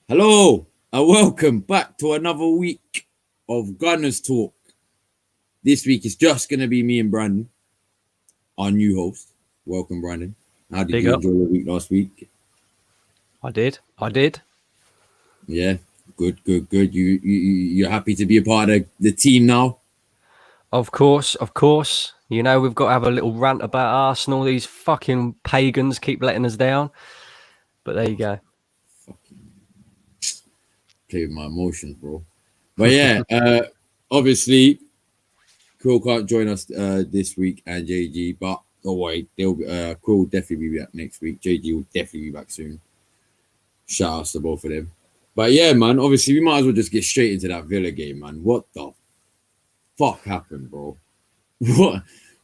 Hello and welcome back to another week of Gunners Talk. This week is just going to be me and Brandon, our new host. Welcome, Brandon. How did you enjoy your week last week? I did. Yeah, good. You're happy to be a part of the team now? Of course. You know, we've got to have a little rant about Arsenal. These fucking pagans keep letting us down. But there you go. Fucking play with my emotions, bro. But yeah, obviously, Quill can't join us this week and JG, but don't worry, Quill will definitely be back next week. JG will definitely be back soon. Shout outs to both of them. But yeah, man, obviously we might as well just get straight into that Villa game, man. What the fuck happened, bro?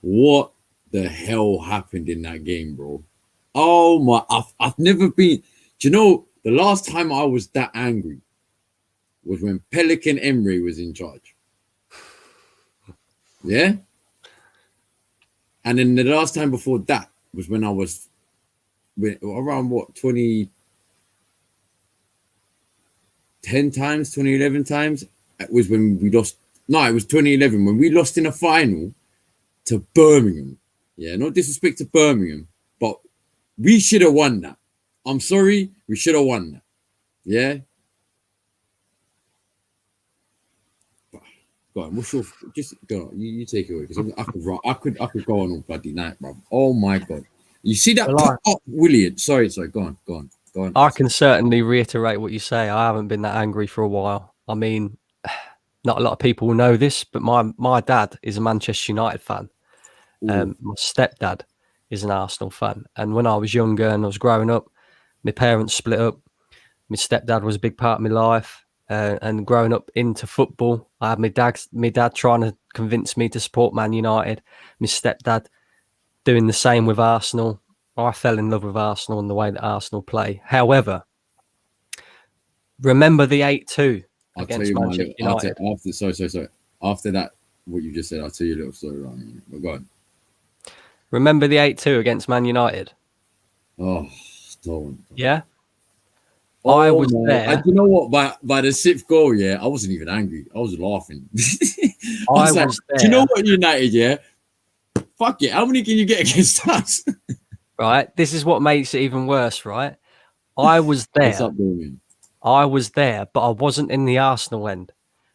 What the hell happened in that game, bro? Oh my, I've never been. Do you know the last time I was that angry was when Pelican Emery was in charge. Yeah. And then the last time before that was when I was around 2010 times, 2011 times. It was when we lost. No, it was 2011 when we lost in a final to Birmingham. Yeah, no disrespect to Birmingham, but we should have won that. I'm sorry, we should have won that. Yeah. Go on, what's your just go on, you take it away because I could go on all bloody night, bro. Oh my god. You see that pop up, William? Sorry, go on. I can certainly reiterate what you say. I haven't been that angry for a while. I mean, not a lot of people will know this, but my dad is a Manchester United fan. My stepdad is an Arsenal fan. And when I was younger and I was growing up, my parents split up. My stepdad was a big part of my life. And growing up into football, I had my dad trying to convince me to support Man United. My stepdad doing the same with Arsenal. I fell in love with Arsenal and the way that Arsenal play. However, remember the 8-2 against Manchester United? Sorry. After that, what you just said, I'll tell you a little story around it. But go on. Remember the 8-2 against Man United? Oh, don't. Yeah? I was there. And you know what? By the sixth goal, yeah, I wasn't even angry. I was laughing. I was like, there. Do you know what, United, yeah? Fuck it. How many can you get against us? Right? This is what makes it even worse, right? I was there. What's up, Damien? I was there, but I wasn't in the Arsenal end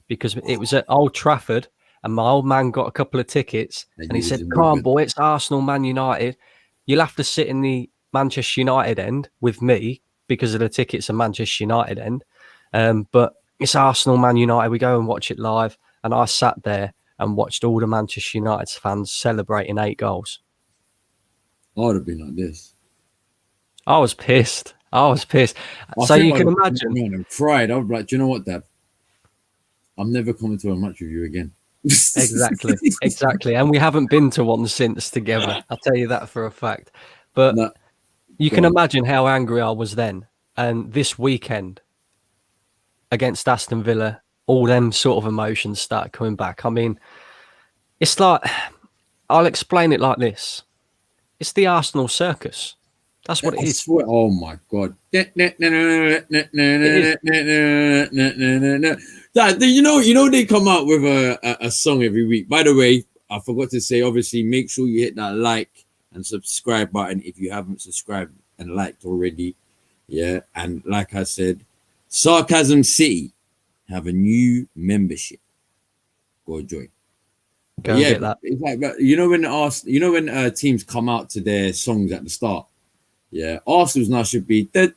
because it was at Old Trafford and my old man got a couple of tickets and he said, come on, boy, it's Arsenal, Man United. You'll have to sit in the Manchester United end with me because of the tickets of Manchester United end. But it's Arsenal, Man United. We go and watch it live. And I sat there and watched all the Manchester United fans celebrating 8 goals. I would have been like this. I was pissed. So you can imagine. And cried. I was like, do you know what, Dad? I'm never coming to a match with you again. Exactly. And we haven't been to one since together. I'll tell you that for a fact. But you can imagine how angry I was then. And this weekend against Aston Villa, all them sort of emotions start coming back. I mean, it's like, I'll explain it like this. It's the Arsenal circus. That's what it is. Oh my god! You know they come out with a song every week. By the way, I forgot to say. Obviously, make sure you hit that like and subscribe button if you haven't subscribed and liked already. Yeah, and like I said, Sarcasm City have a new membership. Go join. Go and get that. It's like, you know when teams come out to their songs at the start. Yeah, Arsenal's now should be bro,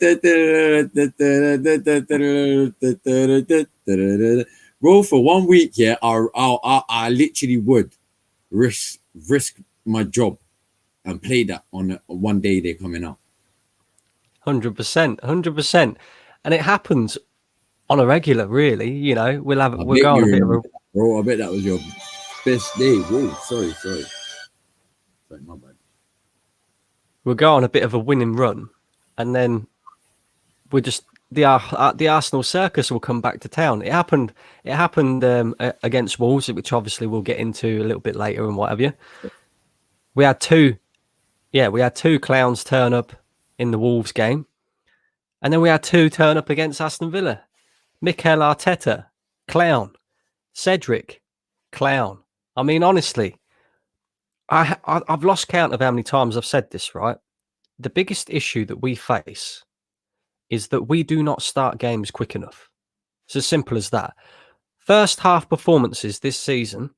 for 1 week. Yeah, I literally would risk my job and play that on one day they're coming out. 100%, and it happens on a regular. Really, you know, we're going a bit of a. Bro, I bet that was your best day. Whoa, sorry, my bad. We'll go on a bit of a winning run, and then we're just the Arsenal circus will come back to town. It happened against Wolves, which obviously we'll get into a little bit later and what have you. We had two clowns turn up in the Wolves game, And then we had 2 turn up against Aston Villa. Mikel Arteta, clown. Cedric, clown. I mean, honestly, I've lost count of how many times I've said this, right? The biggest issue that we face is that we do not start games quick enough. It's as simple as that. First half performances this season,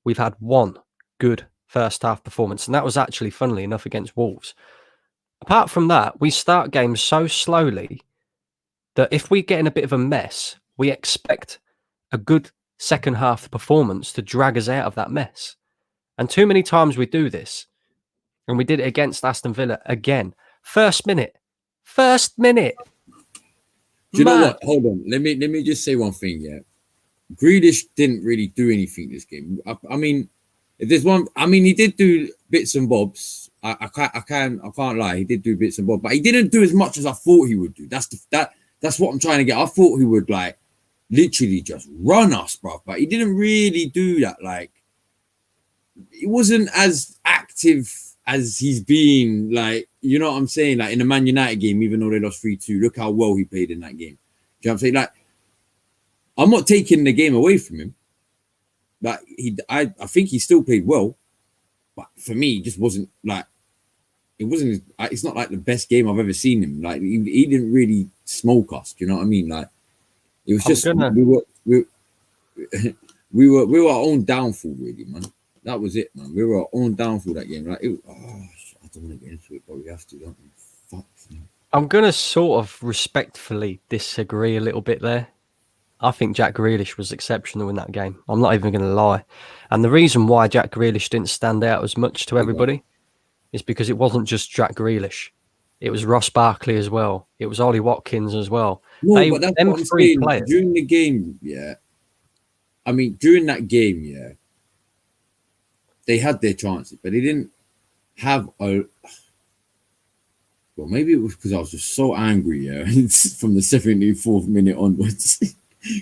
we've had one good first half performance, and that was actually, funnily enough, against Wolves. Apart from that, we start games so slowly that if we get in a bit of a mess, we expect a good second half performance to drag us out of that mess. And too many times we do this, and we did it against Aston Villa again. First minute. Do you know what? Hold on. Let me just say one thing. Yeah, Grealish didn't really do anything this game. I mean, if there's one, I mean, he did do bits and bobs. I can't lie. He did do bits and bobs, but he didn't do as much as I thought he would do. That's what I'm trying to get. I thought he would like literally just run us, bro. But he didn't really do that. Like, he wasn't as active as he's been, like, you know what I'm saying? Like in the Man United game, even though they lost 3-2, look how well he played in that game. Do you know what I'm saying? Like, I'm not taking the game away from him. Like, I think he still played well, but for me, it just wasn't like, it's not like the best game I've ever seen him. Like, he didn't really smoke us. Do you know what I mean? Like, it was just, we were our own downfall, really, man. That was it, man. We were our own downfall that game. Like, I don't want to get into it, but we have to, don't we? Fuck. I'm going to sort of respectfully disagree a little bit there. I think Jack Grealish was exceptional in that game. I'm not even going to lie. And the reason why Jack Grealish didn't stand out as much to everybody is because it wasn't just Jack Grealish. It was Ross Barkley as well. It was Ollie Watkins as well. No, but that's what I'm saying. During the game, yeah. I mean, during that game, yeah, they had their chances, but they didn't have a... Well, maybe it was because I was just so angry, yeah, from the 74th minute onwards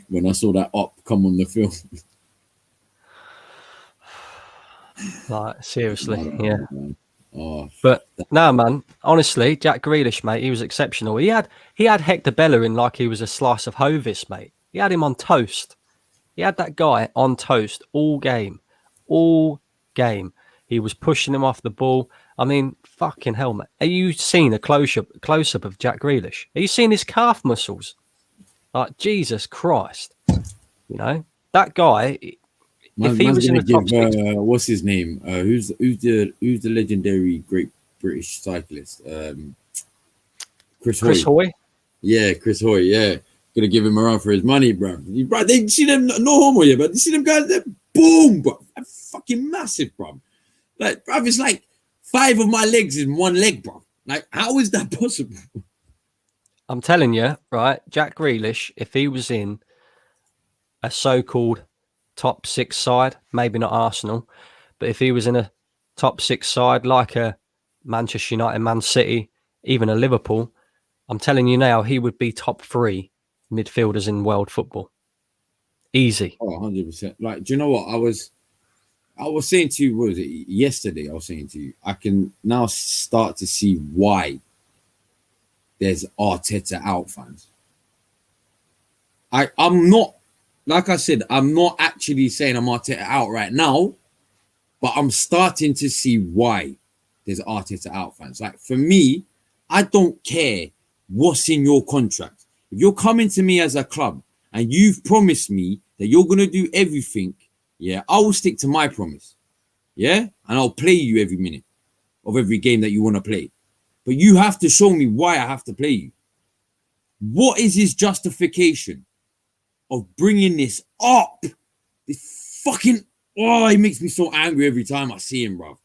when I saw that up come on the film. Like, seriously, yeah. Oh, but no, man, honestly, Jack Grealish, mate, he was exceptional. He had Hector Bellerin like he was a slice of Hovis, mate. He had him on toast. He had that guy on toast all game. He was pushing him off the ball. I mean, fucking hell, mate. Have you seen a close-up of Jack Grealish? Have you seen his calf muscles? Like, Jesus Christ. You know, that guy, if he was in the top six... what's his name? Who's the legendary great British cyclist? Chris Hoy. Yeah, Chris Hoy, yeah. Gonna give him a run for his money, bro. They see them, no homo, yeah, but you see them guys, they're boom, bro. They're fucking massive, bro. Like, bro, it's like 5 of my legs in one leg, bro. Like, how is that possible? I'm telling you, right, Jack Grealish, if he was in a so-called top 6 side, maybe not Arsenal, but if he was in a top 6 side like a Manchester United, Man City, even a Liverpool, I'm telling you now, he would be top 3 midfielders in world football. Easy. Oh, 100%. Like, do you know what? I was saying to you, what was it? Yesterday, I was saying to you, I can now start to see why there's Arteta out fans. I'm not, like I said, I'm not actually saying I'm Arteta out right now, but I'm starting to see why there's Arteta out fans. Like, for me, I don't care what's in your contract. If you're coming to me as a club and you've promised me that you're going to do everything, yeah, I will stick to my promise. Yeah? And I'll play you every minute of every game that you want to play. But you have to show me why I have to play you. What is his justification of bringing this up? This fucking... Oh, he makes me so angry every time I see him, bruv.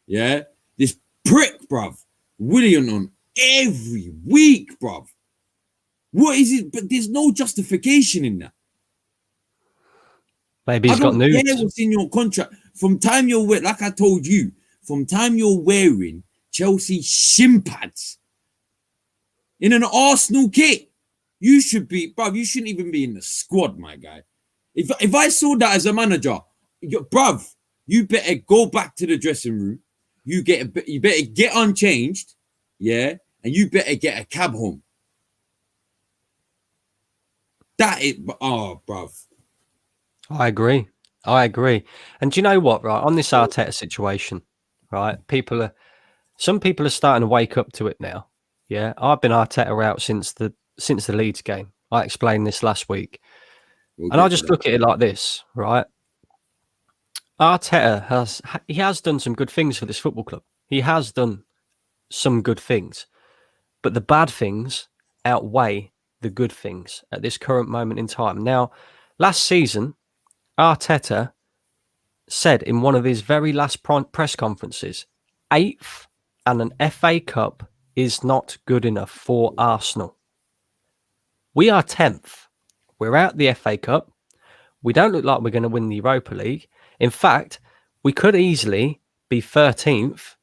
Yeah? This prick, bruv. William on every week, bruv. What is it? But there's no justification in that. Maybe he's got news. I don't care what's in your contract. From time you're wearing, like I told you, from time you're wearing Chelsea shin pads in an Arsenal kit, you should be, bruv, you shouldn't even be in the squad, my guy. If I saw that as a manager, bruv, you better go back to the dressing room. You better get unchanged, yeah, and you better get a cab home. That is, oh, bruv. I agree. And do you know what? Right, on this Arteta situation, right? Some people are starting to wake up to it now. Yeah, I've been Arteta out since the Leeds game. I explained this last week, We'll and I get to just that. look at it like this, right? Arteta has done some good things for this football club. He has done some good things, but the bad things outweigh the good things at this current moment in time. Now, last season, Arteta said in one of his very last press conferences, eighth and an FA Cup is not good enough for Arsenal. We are 10th. We're out the FA Cup. We don't look like we're going to win the Europa League. In fact, we could easily be 13th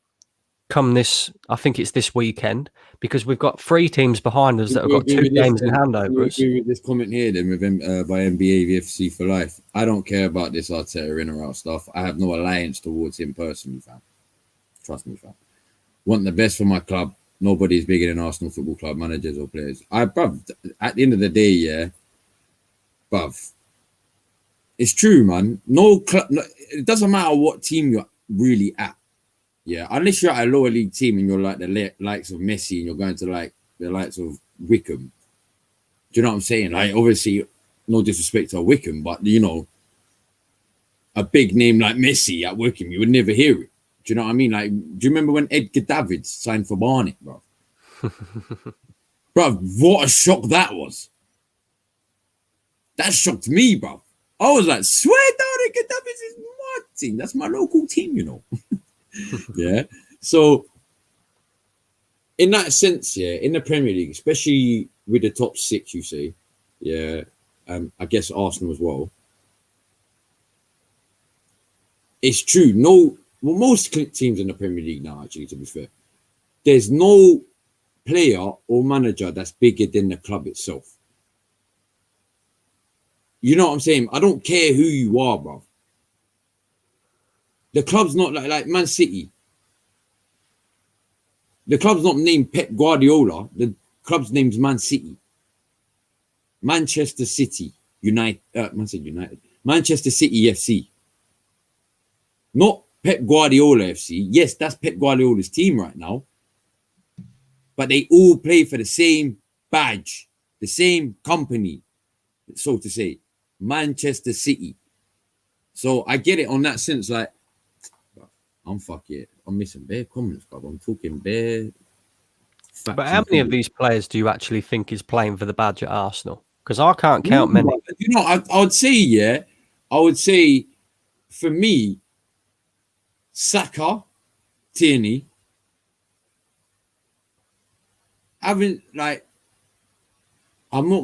come this, I think it's this weekend, because we've got 3 teams behind us Would that have you got agree 2 with this games in then? hand Would over you us. agree with this comment here then with by NBA VFC for life? I don't care about this Arteta in or out stuff. I have no alliance towards him personally, fam. Trust me, fam. Want the best for my club. Nobody's bigger than Arsenal Football Club managers or players. Bruv, at the end of the day, yeah, bruv, it's true, man. No, it doesn't matter what team you're really at. Yeah, unless you're at a lower league team and you're like the likes of Messi and you're going to like the likes of Wickham. Do you know what I'm saying? Like, obviously, no disrespect to Wickham, but you know, a big name like Messi at Wickham, you would never hear it. Do you know what I mean? Like, do you remember when Edgar Davids signed for Barnet, bro? Bro, what a shock that was. That shocked me, bro. I was like, swear down, Edgar Davids is my team. That's my local team, you know. Yeah. So, in that sense, yeah, in the Premier League, especially with the top 6, you say, yeah, I guess Arsenal as well. It's true. No, well, most teams in the Premier League now, actually, to be fair, there's no player or manager that's bigger than the club itself. You know what I'm saying? I don't care who you are, bro. The club's not like Man City. The club's not named Pep Guardiola. The club's name's Man City. Manchester City United. Manchester City FC. Not Pep Guardiola FC. Yes, that's Pep Guardiola's team right now. But they all play for the same badge, the same company, so to say, Manchester City. So I get it on that sense. Like, I'm missing bare comments, bro. I'm talking bare facts. But how many of these players do you actually think is playing for the badge at Arsenal? Because I can't count many. You know, I would say, yeah, I would say for me, Saka, Tierney, I'm not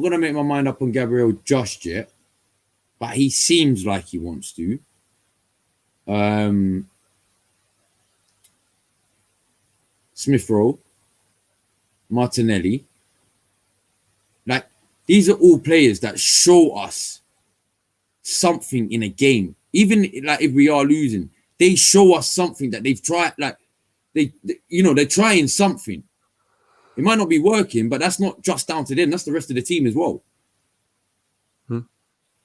gonna make my mind up on Gabriel just yet, but he seems like he wants to. Smith Rowe, Martinelli, like these are all players that show us something in a game. Even like if we are losing, they show us something that they've tried. Like they're trying something. It might not be working, but that's not just down to them. That's the rest of the team as well. Do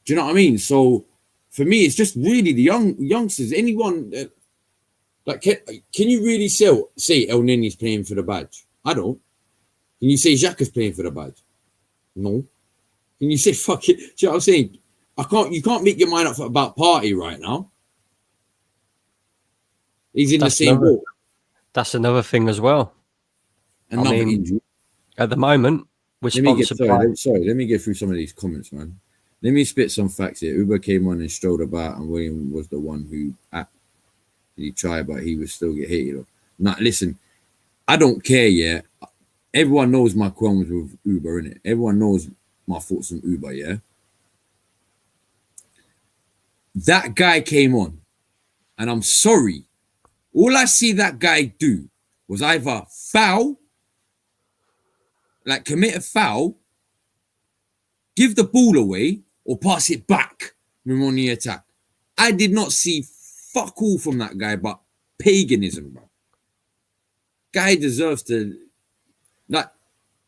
you know what I mean? So for me, it's just really the youngsters. Anyone like can you really say El Neni's playing for the badge? I don't. Can you say Xhaka's playing for the badge? No. Can you say fuck it? Do you know what I'm saying? You can't make your mind up about Partey right now. He's in the same boat. That's another thing as well. Another injury. At the moment, we're sponsored by... Let me get through some of these comments, man. Let me spit some facts here. Uber came on and strolled about, and William was the one who he tried, but he would still get hated. Now, listen, I don't care, yeah. Everyone knows my qualms with Uber, innit? Everyone knows my thoughts on Uber, yeah? That guy came on, and I'm sorry. All I see that guy do was either foul, like commit a foul, give the ball away, or pass it back when we're on the attack. I did not see fuck all from that guy, but paganism, bro. Guy deserves to, like,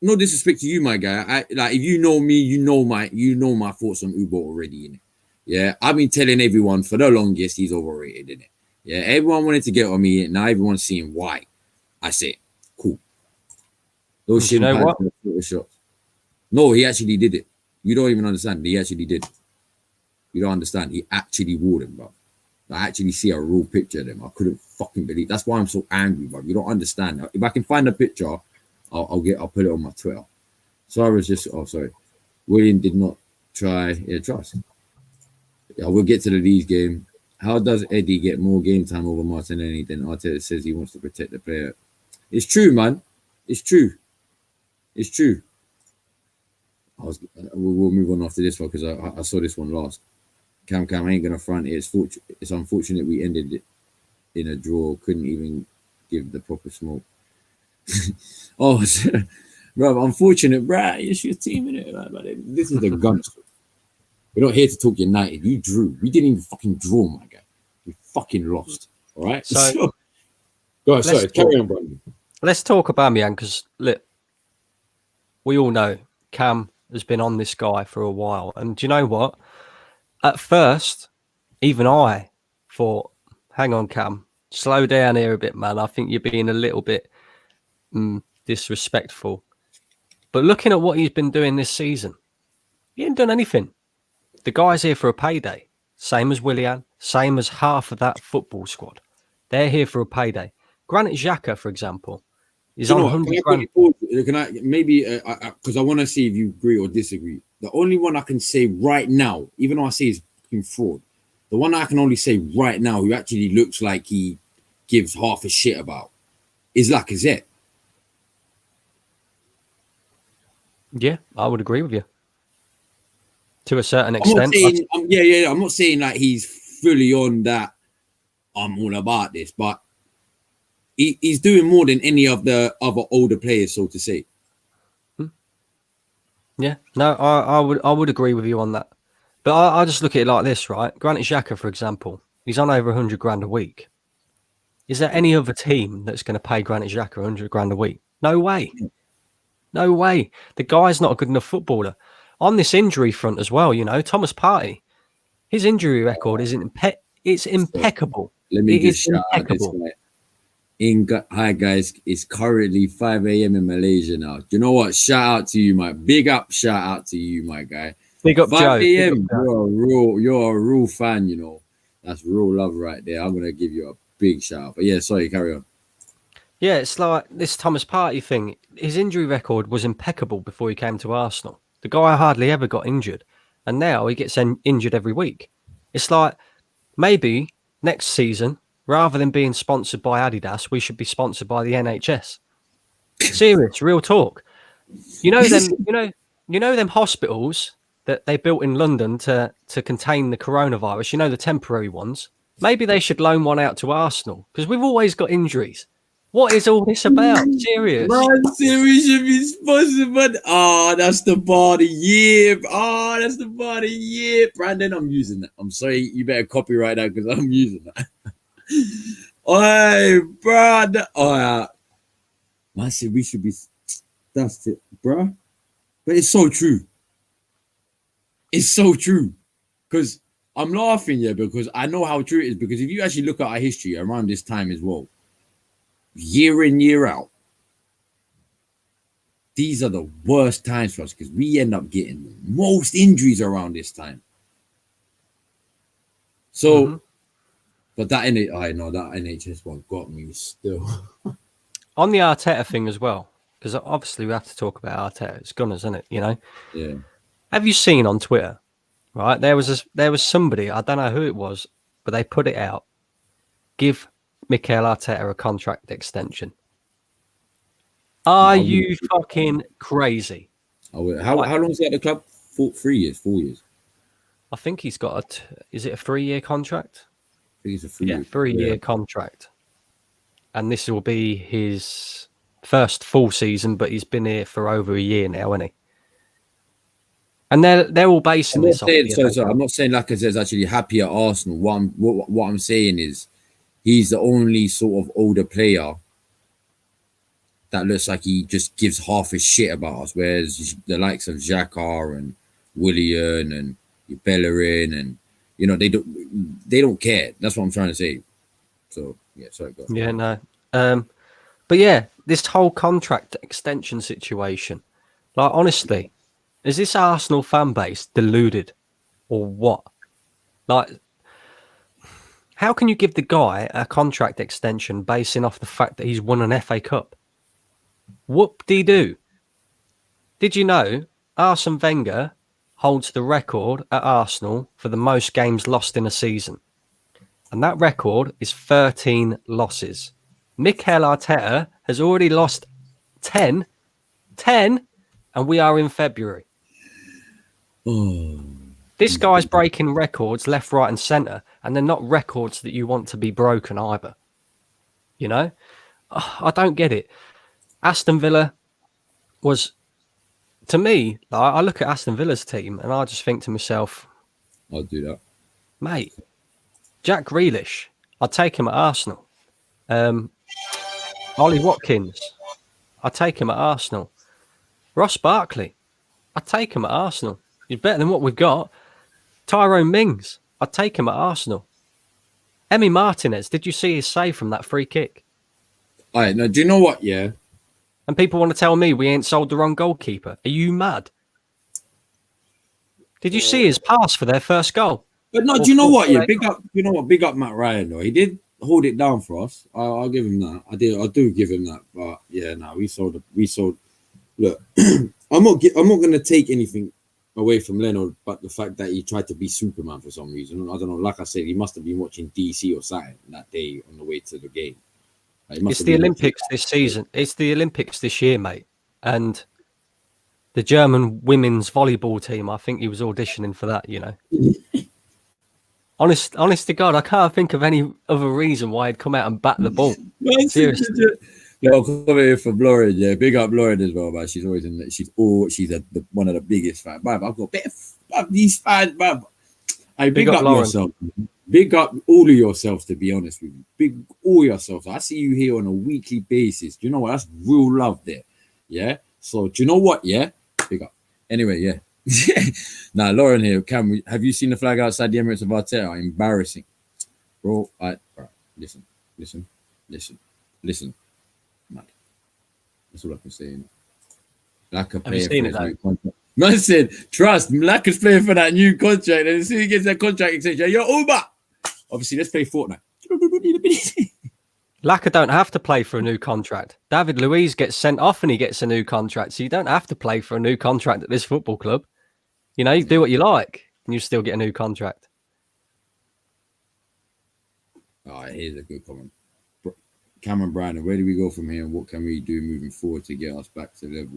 no disrespect to you, my guy. I like if you know me, you know my thoughts on Ubo already in it. Yeah, I've been telling everyone for the longest he's overrated in it. Yeah, everyone wanted to get on me. Now everyone's seeing why. I said, cool. Those Do you shin know pads what? were Photoshop. No, he actually did it. You don't even understand. He actually did. You don't understand. He actually wore them, bro. I actually see a real picture of them. I couldn't fucking believe. That's why I'm so angry, bro. You don't understand. If I can find a picture, I'll put it on my Twitter. So I was just sorry. William did not try. Yeah, trust. Yeah, we'll get to the Leeds game. How does Eddie get more game time over Martinelli than Arteta says he wants to protect the player? It's true, man. It's true. It's true. We'll move on after this one because I saw this one last. Cam, I ain't gonna front it. It's unfortunate we ended it in a draw. Couldn't even give the proper smoke. Oh, bro, unfortunate, bro. It's your team in it. This is the guns. We're not here to talk United. You drew. We didn't even fucking draw, my guy. We fucking lost. All right. So go on. Sorry, carry on, Brandon. Let's talk Aubameyang because look, we all know Cam has been on this guy for a while, and do you know what? At first, even I thought, "Hang on, Cam, slow down here a bit, man. I think you're being a little bit disrespectful." But looking at what he's been doing this season, he ain't done anything. The guy's here for a payday, same as Willian, same as half of that football squad. They're here for a payday. Granit Xhaka, for example, is on 100 grand. Can I maybe because I want to see if you agree or disagree. The only one I can say right now, even though I say he's fucking fraud, the one I can only say right now who actually looks like he gives half a shit about is Lacazette. Yeah, I would agree with you. To a certain extent. I'm not saying like he's fully on that I'm all about this, but he's doing more than any of the other older players, so to say. Yeah, no, I would agree with you on that. But I just look at it like this, right? Granit Xhaka, for example, he's on over 100 grand a week. Is there any other team that's going to pay Granit Xhaka 100 grand a week? No way. No way. The guy's not a good enough footballer. On this injury front as well, you know, Thomas Partey, his injury record is it's impeccable. Let me just shout out this guy. Hi guys, it's currently 5 a.m. in Malaysia now. Do you know what? Shout out to you, my big up. Shout out to you, my guy. Big up 5 Joe. a.m. You're a real fan, you know. That's real love right there. I'm gonna give you a big shout out. But yeah, sorry, carry on. Yeah, it's like this Thomas Partey thing. His injury record was impeccable before he came to Arsenal. The guy hardly ever got injured, and now he gets injured every week. It's like maybe next season, rather than being sponsored by Adidas, we should be sponsored by the NHS. Serious, real talk. You know them. You know them hospitals that they built in London to contain the coronavirus. You know the temporary ones. Maybe they should loan one out to Arsenal because we've always got injuries. What is all this about? Serious? Man, serious should be sponsored, but that's the bar of the year. That's the bar of the year. Brandon, I'm using that. I'm sorry, you better copyright that because I'm using that. Oi, brother. Man said we should be. That's it, bro. But it's so true. It's so true. Because I'm laughing here because I know how true it is. Because if you actually look at our history around this time as well, year in, year out, these are the worst times for us because we end up getting the most injuries around this time. So, but that NHS one got me still. On the Arteta thing as well, because obviously we have to talk about Arteta. It's Gunners, isn't it? You know. Yeah. Have you seen on Twitter? Right, there was somebody, I don't know who it was, but they put it out. Give Mikel Arteta a contract extension. Are you fucking crazy? How long is he at the club? 3 years, 4 years. I think he's got is it a 3-year contract? I think it's a 3-year. 3-year contract. And this will be his first full season, but he's been here for over a year now, hasn't he? And they're all basing this off. I'm not saying Lacazette's actually happy at Arsenal. What I'm saying is he's the only sort of older player that looks like he just gives half a shit about us. Whereas the likes of Xhaka and Willian and Bellerin and they don't care. That's what I'm trying to say. So yeah, sorry, go. Yeah, no. But yeah, this whole contract extension situation, like honestly, is this Arsenal fan base deluded or what? Like, how can you give the guy a contract extension basing off the fact that he's won an FA Cup? Whoop-de-doo. Did you know Arsene Wenger holds the record at Arsenal for the most games lost in a season? And that record is 13 losses. Mikel Arteta has already lost 10, and we are in February. Oh, this guy's breaking records left, right, and centre, and they're not records that you want to be broken either. You know? I don't get it. Aston Villa was, to me, I look at Aston Villa's team and I just think to myself, I'll do that. Mate, Jack Grealish, I'd take him at Arsenal. Ollie Watkins, I'd take him at Arsenal. Ross Barkley, I'd take him at Arsenal. He's better than what we've got. Tyrone Mings, I'd take him at Arsenal. Emi Martinez, did you see his save from that free kick? All right, now do you know what? Yeah. And people want to tell me we ain't sold the wrong goalkeeper. Are you mad? Did you see his pass for their first goal? But no, do you know what? Yeah, big up. You know what? Big up Matt Ryan though. He did hold it down for us. I'll give him that. I do give him that. But yeah, no, we sold. Look, I'm not going to take anything away from Leonard, but the fact that he tried to be Superman for some reason. I don't know. Like I said, he must have been watching DC or something that day on the way to the game. It's the Olympics this season. It's the Olympics this year, mate. And the German women's volleyball team, I think he was auditioning for that, you know. Honest to God, I can't think of any other reason why he'd come out and bat the ball. Seriously. Yo, come here for Lauren, yeah. Big up Lauren as well, man. She's always in there. She's one of the biggest fans. I've got these fans, man. Hey, big up yourself. Big up all of yourselves, to be honest with you. Big all yourselves. I see you here on a weekly basis. Do you know what? That's real love there. Yeah. So do you know what? Yeah. Big up. Anyway, yeah. Now, Lauren here. Have you seen the flag outside the Emirates of Arteta? Embarrassing. Bro, listen. Mad. That's all I can say. Have you seen it though? Man said, trust, Laka's playing for that new contract, and as soon as he gets that contract extension, you're Uber. Obviously, let's play Fortnite. Laka don't have to play for a new contract. David Luiz gets sent off and he gets a new contract, so you don't have to play for a new contract at this football club. You know, you do what you like, and you still get a new contract. All right, here's a good comment. Cameron Brandon, where do we go from here, and what can we do moving forward to get us back to a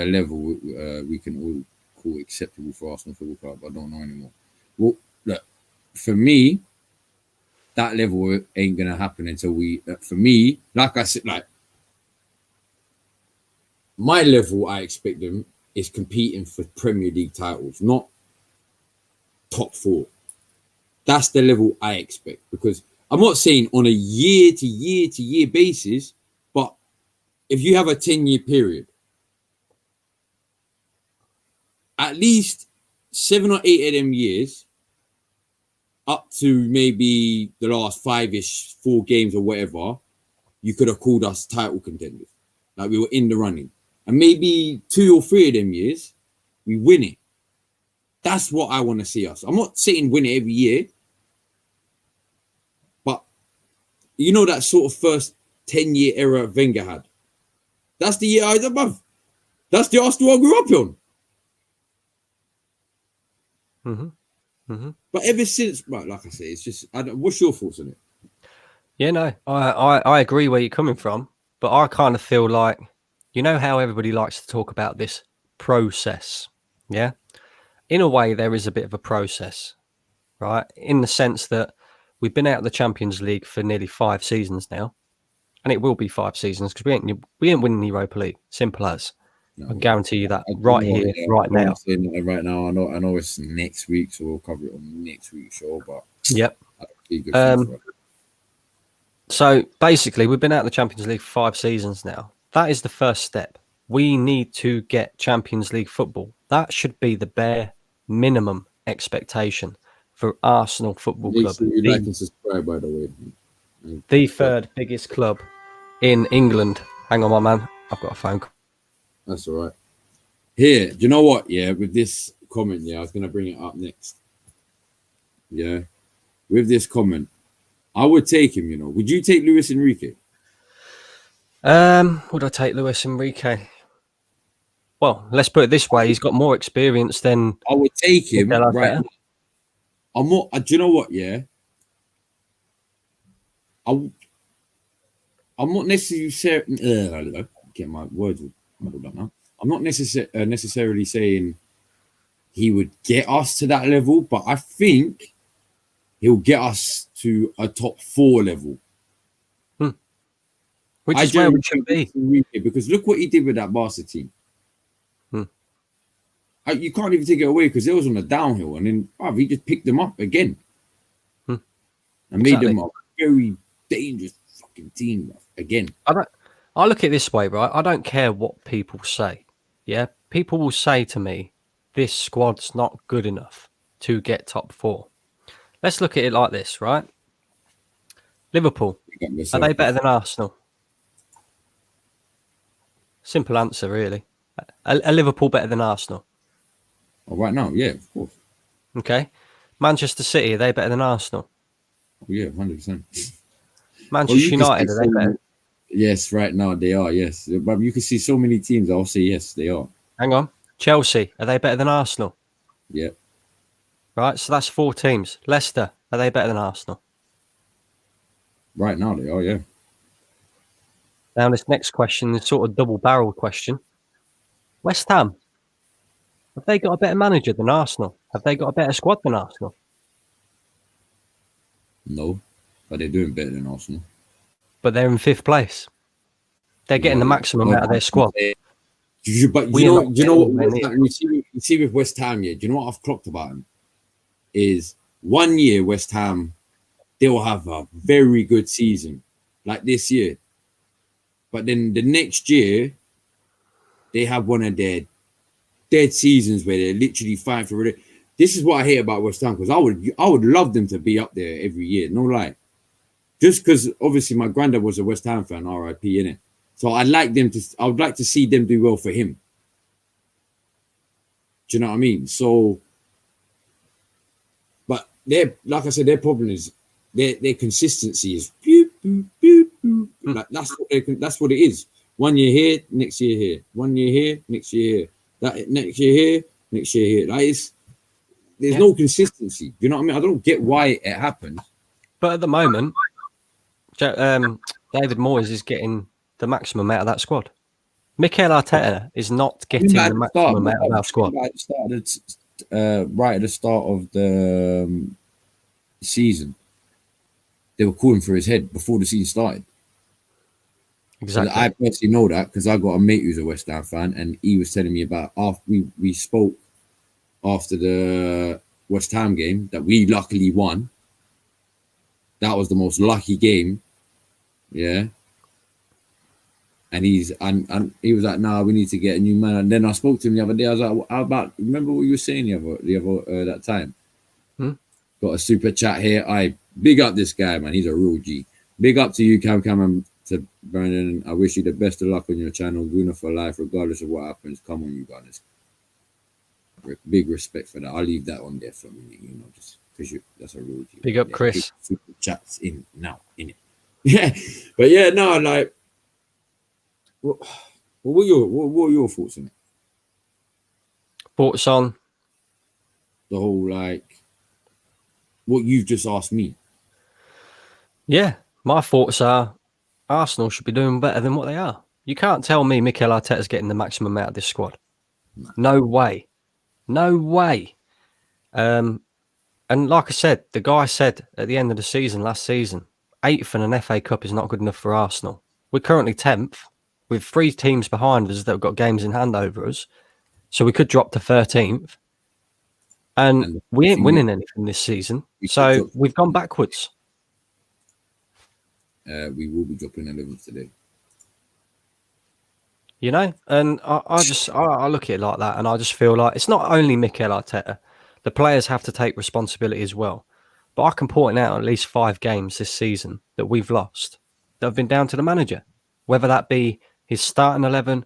level we can all call acceptable for Arsenal Football Club? I don't know anymore. Well, look, for me, that level ain't gonna happen until we. For me, like I said, like my level, I expect them is competing for Premier League titles, not top 4. That's the level I expect, because I'm not saying on a year to year basis, but if you have a 10-year period, at least 7 or 8 of them years, up to maybe the last 5-ish, 4 games or whatever, you could have called us title contenders. Like we were in the running. And maybe 2 or 3 of them years, we win it. That's what I want to see us. I'm not saying win it every year, but you know that sort of first 10-year era Wenger had. That's the year I was above. That's the Arsenal I grew up on. But ever since, like I say, it's just, what's your thoughts on it? Yeah, no, I agree where you're coming from, but I kind of feel like, you know how everybody likes to talk about this process, yeah? In a way, there is a bit of a process, right? In the sense that we've been out of the Champions League for nearly 5 seasons now, and it will be 5 seasons because we ain't winning the Europa League. Simple as. No, I guarantee you that right now. Right now, I know it's next week, so we'll cover it on next week's show. But yep. So basically, we've been out of the Champions League for 5 seasons now. That is the first step. We need to get Champions League football. That should be the bare minimum expectation for Arsenal Football Make Club, sure you like and subscribe, by the way. the third biggest club in England. Hang on, my man. I've got a phone call. That's all right. Here, do you know what? Yeah, with this comment, yeah, I was gonna bring it up next. Yeah, with this comment, I would take him. You know, would you take Luis Enrique? Would I take Luis Enrique? Well, let's put it this way: he's got more experience than I would take him Mikel right Arteta. now. I'm not. Do you know what? Yeah, I'm not necessarily. Get my words muddled up now. I'm not necessarily saying he would get us to that level, but I think he'll get us to a top 4 level. Which is where we should be. Because look what he did with that Barca team. You can't even take it away because it was on a downhill, and then he just picked them up again and made them a very dangerous fucking team again. I look at it this way, right? I don't care what people say. Yeah, people will say to me, "This squad's not good enough to get top 4." Let's look at it like this, right? Liverpool, are they better than Arsenal? Simple answer, really. Are Liverpool better than Arsenal? Oh, right now, yeah, of course. Okay. Manchester City, are they better than Arsenal? Oh, yeah, 100%. Manchester United, are they better? Yes, right now they are, yes. But you can see so many teams, I'll say yes, they are. Hang on. Chelsea, are they better than Arsenal? Yeah. Right, so that's 4 teams. Leicester, are they better than Arsenal? Right now they are, yeah. Now, this next question is sort of double-barrel question. West Ham, have they got a better manager than Arsenal? Have they got a better squad than Arsenal? No, but they're doing better than Arsenal. But they're in 5th place. They're getting the maximum out of their squad. But you know what? You see with West Ham, yeah. Do you know what I've clocked about them? Is 1 year West Ham, they will have a very good season, like this year. But then the next year, they have one of their dead seasons where they're literally fighting for it. This is what I hate about West Ham, because I would love them to be up there every year, no lie. Just because obviously my granddad was a West Ham fan, RIP, innit? So I would like to see them do well for him. Do you know what I mean? So, but like I said, their problem is their consistency is like that's what it is. 1 year here, next year here. 1 year here, next year here. That next year here, next year here. Like there's no consistency. You know what I mean? I don't get why it happens. But at the moment, David Moyes is getting the maximum out of that squad. Mikel Arteta is not getting the maximum out of our squad. Right at the start of the season, they were calling for his head before the season started. Exactly. I personally know that because I got a mate who's a West Ham fan, and he was telling me about after we spoke after the West Ham game that we luckily won. That was the most lucky game, yeah. And he was like, "Nah, we need to get a new man." And then I spoke to him the other day. I was like, "How about? Remember what you were saying that time?" Got a super chat here. I big up this guy, man. He's a real G. Big up to you, Cam, and to Brandon. I wish you the best of luck on your channel. Guna for life, regardless of what happens. Come on, you guys. Big respect for that. I'll leave that on there for a minute, you know, just because that's a real G. Big up, Chris. Super chats in now, in it. Yeah, but yeah, no, like, what are your thoughts on it? Thoughts on the whole, like, what you've just asked me? Yeah, my thoughts are Arsenal should be doing better than what they are. You can't tell me Mikel Arteta's getting the maximum out of this squad. No way. No way. And like I said, the guy said at the end of the season, last season, 8th in an FA Cup is not good enough for Arsenal. We're currently 10th with 3 teams behind us that have got games in hand over us. So we could drop to 13th. And we ain't winning anything this season. So we've gone backwards. We will be dropping 11th today. you know. And I look at it like that, and I just feel like it's not only Mikel Arteta. The players have to take responsibility as well. But I can point out at least 5 games this season that we've lost that have been down to the manager, whether that be his starting 11,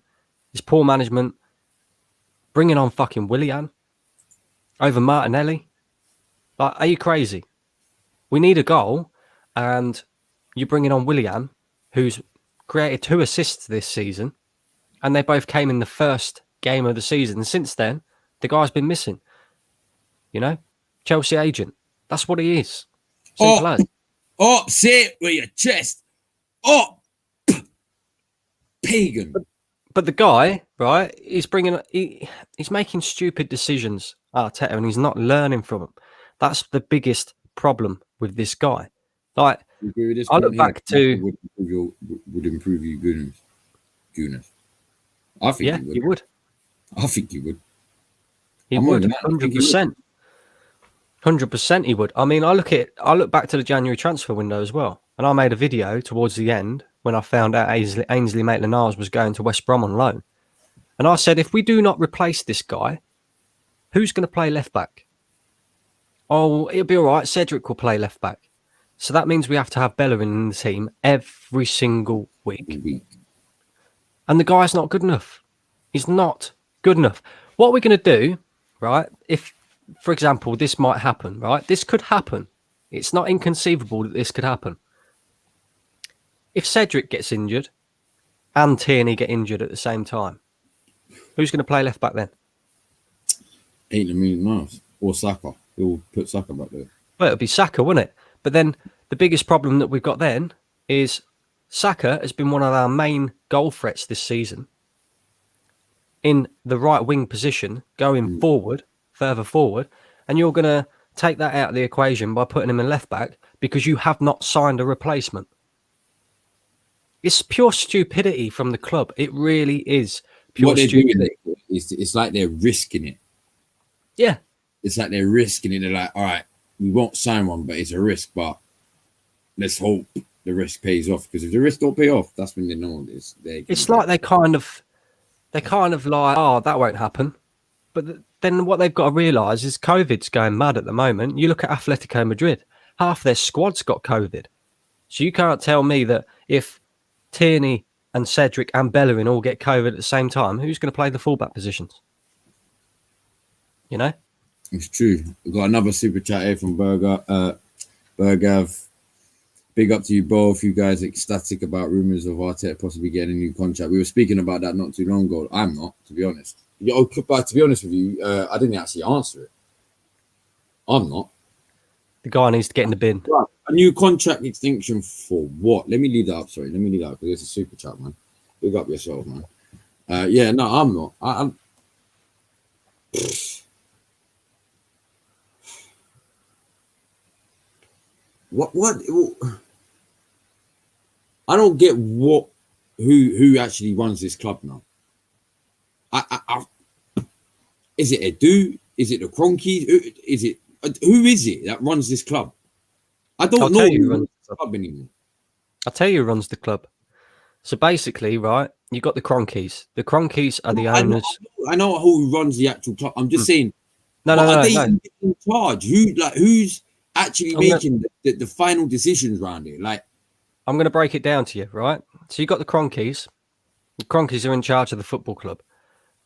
his poor management, bringing on fucking Willian over Martinelli. Like, are you crazy? We need a goal, and you're bringing on Willian, who's created 2 assists this season, and they both came in the first game of the season. And since then, the guy's been missing. You know, Chelsea agent. That's what he is. Simple as. Say it with your chest. Pagan. But the guy, right? He's he's making stupid decisions, Arteta, and he's not learning from them. That's the biggest problem with this guy. Like, I look back to would improve you goodness. I think he would. I think he would. He would 100%. 100% he would. I mean, I look back to the January transfer window as well, and I made a video towards the end when I found out Ainsley Maitland-Niles was going to West Brom on loan, and I said, if we do not replace this guy, who's going to play left back? Oh, it'll be all right. Cedric will play left back. So that means we have to have Bellerin in the team every single week. And the guy's not good enough. He's not good enough. What we're going to do, right, if, for example, this might happen, right? This could happen. It's not inconceivable that this could happen. If Cedric gets injured and Tierney get injured at the same time, who's going to play left back then? Ain't a million miles. Or Saka. He'll put Saka back there. Well, it'll be Saka, wouldn't it? But then the biggest problem that we've got then is Saka has been one of our main goal threats this season in the right wing position, going forward, further forward, and you're going to take that out of the equation by putting him in left back because you have not signed a replacement. It's pure stupidity from the club. It really is pure stupidity. It's like they're risking it. Yeah. It's like they're risking it. They're like, all right, we won't sign one, but it's a risk. But let's hope the risk pays off, because if the risk don't pay off, that's when they know this. It's like they kind of like, oh, that won't happen. But then what they've got to realise is COVID's going mad at the moment. You look at Atletico Madrid, half their squad's got COVID. So you can't tell me that if Tierney and Cedric and Bellerin all get COVID at the same time, who's going to play the fullback positions? You know? It's true. We've got another super chat here from Bergav. Big up to you both. You guys ecstatic about rumours of Arteta possibly getting a new contract. We were speaking about that not too long ago. I'm not, to be honest. But to be honest with you, I didn't actually answer it. I'm not. The guy needs to get in the bin. Right. A new contract extension for what? Let me leave that up. Sorry, let me leave that up, because it's a super chat, man. Big up yourself, man. Yeah, no, I'm not. I'm. What? I don't get who actually runs this club now. Is it Edu? Is it the Cronkies? Who is it that runs this club? I don't know who runs the club anymore. I'll tell you who runs the club. So basically, right, you've got the Cronkies. The Cronkies are the owners. I know who runs the actual club. I'm just saying. No. Are they in charge? Who's actually making the final decisions around it? Like, I'm going to break it down to you, right? So you've got the Cronkies. The Cronkies are in charge of the football club.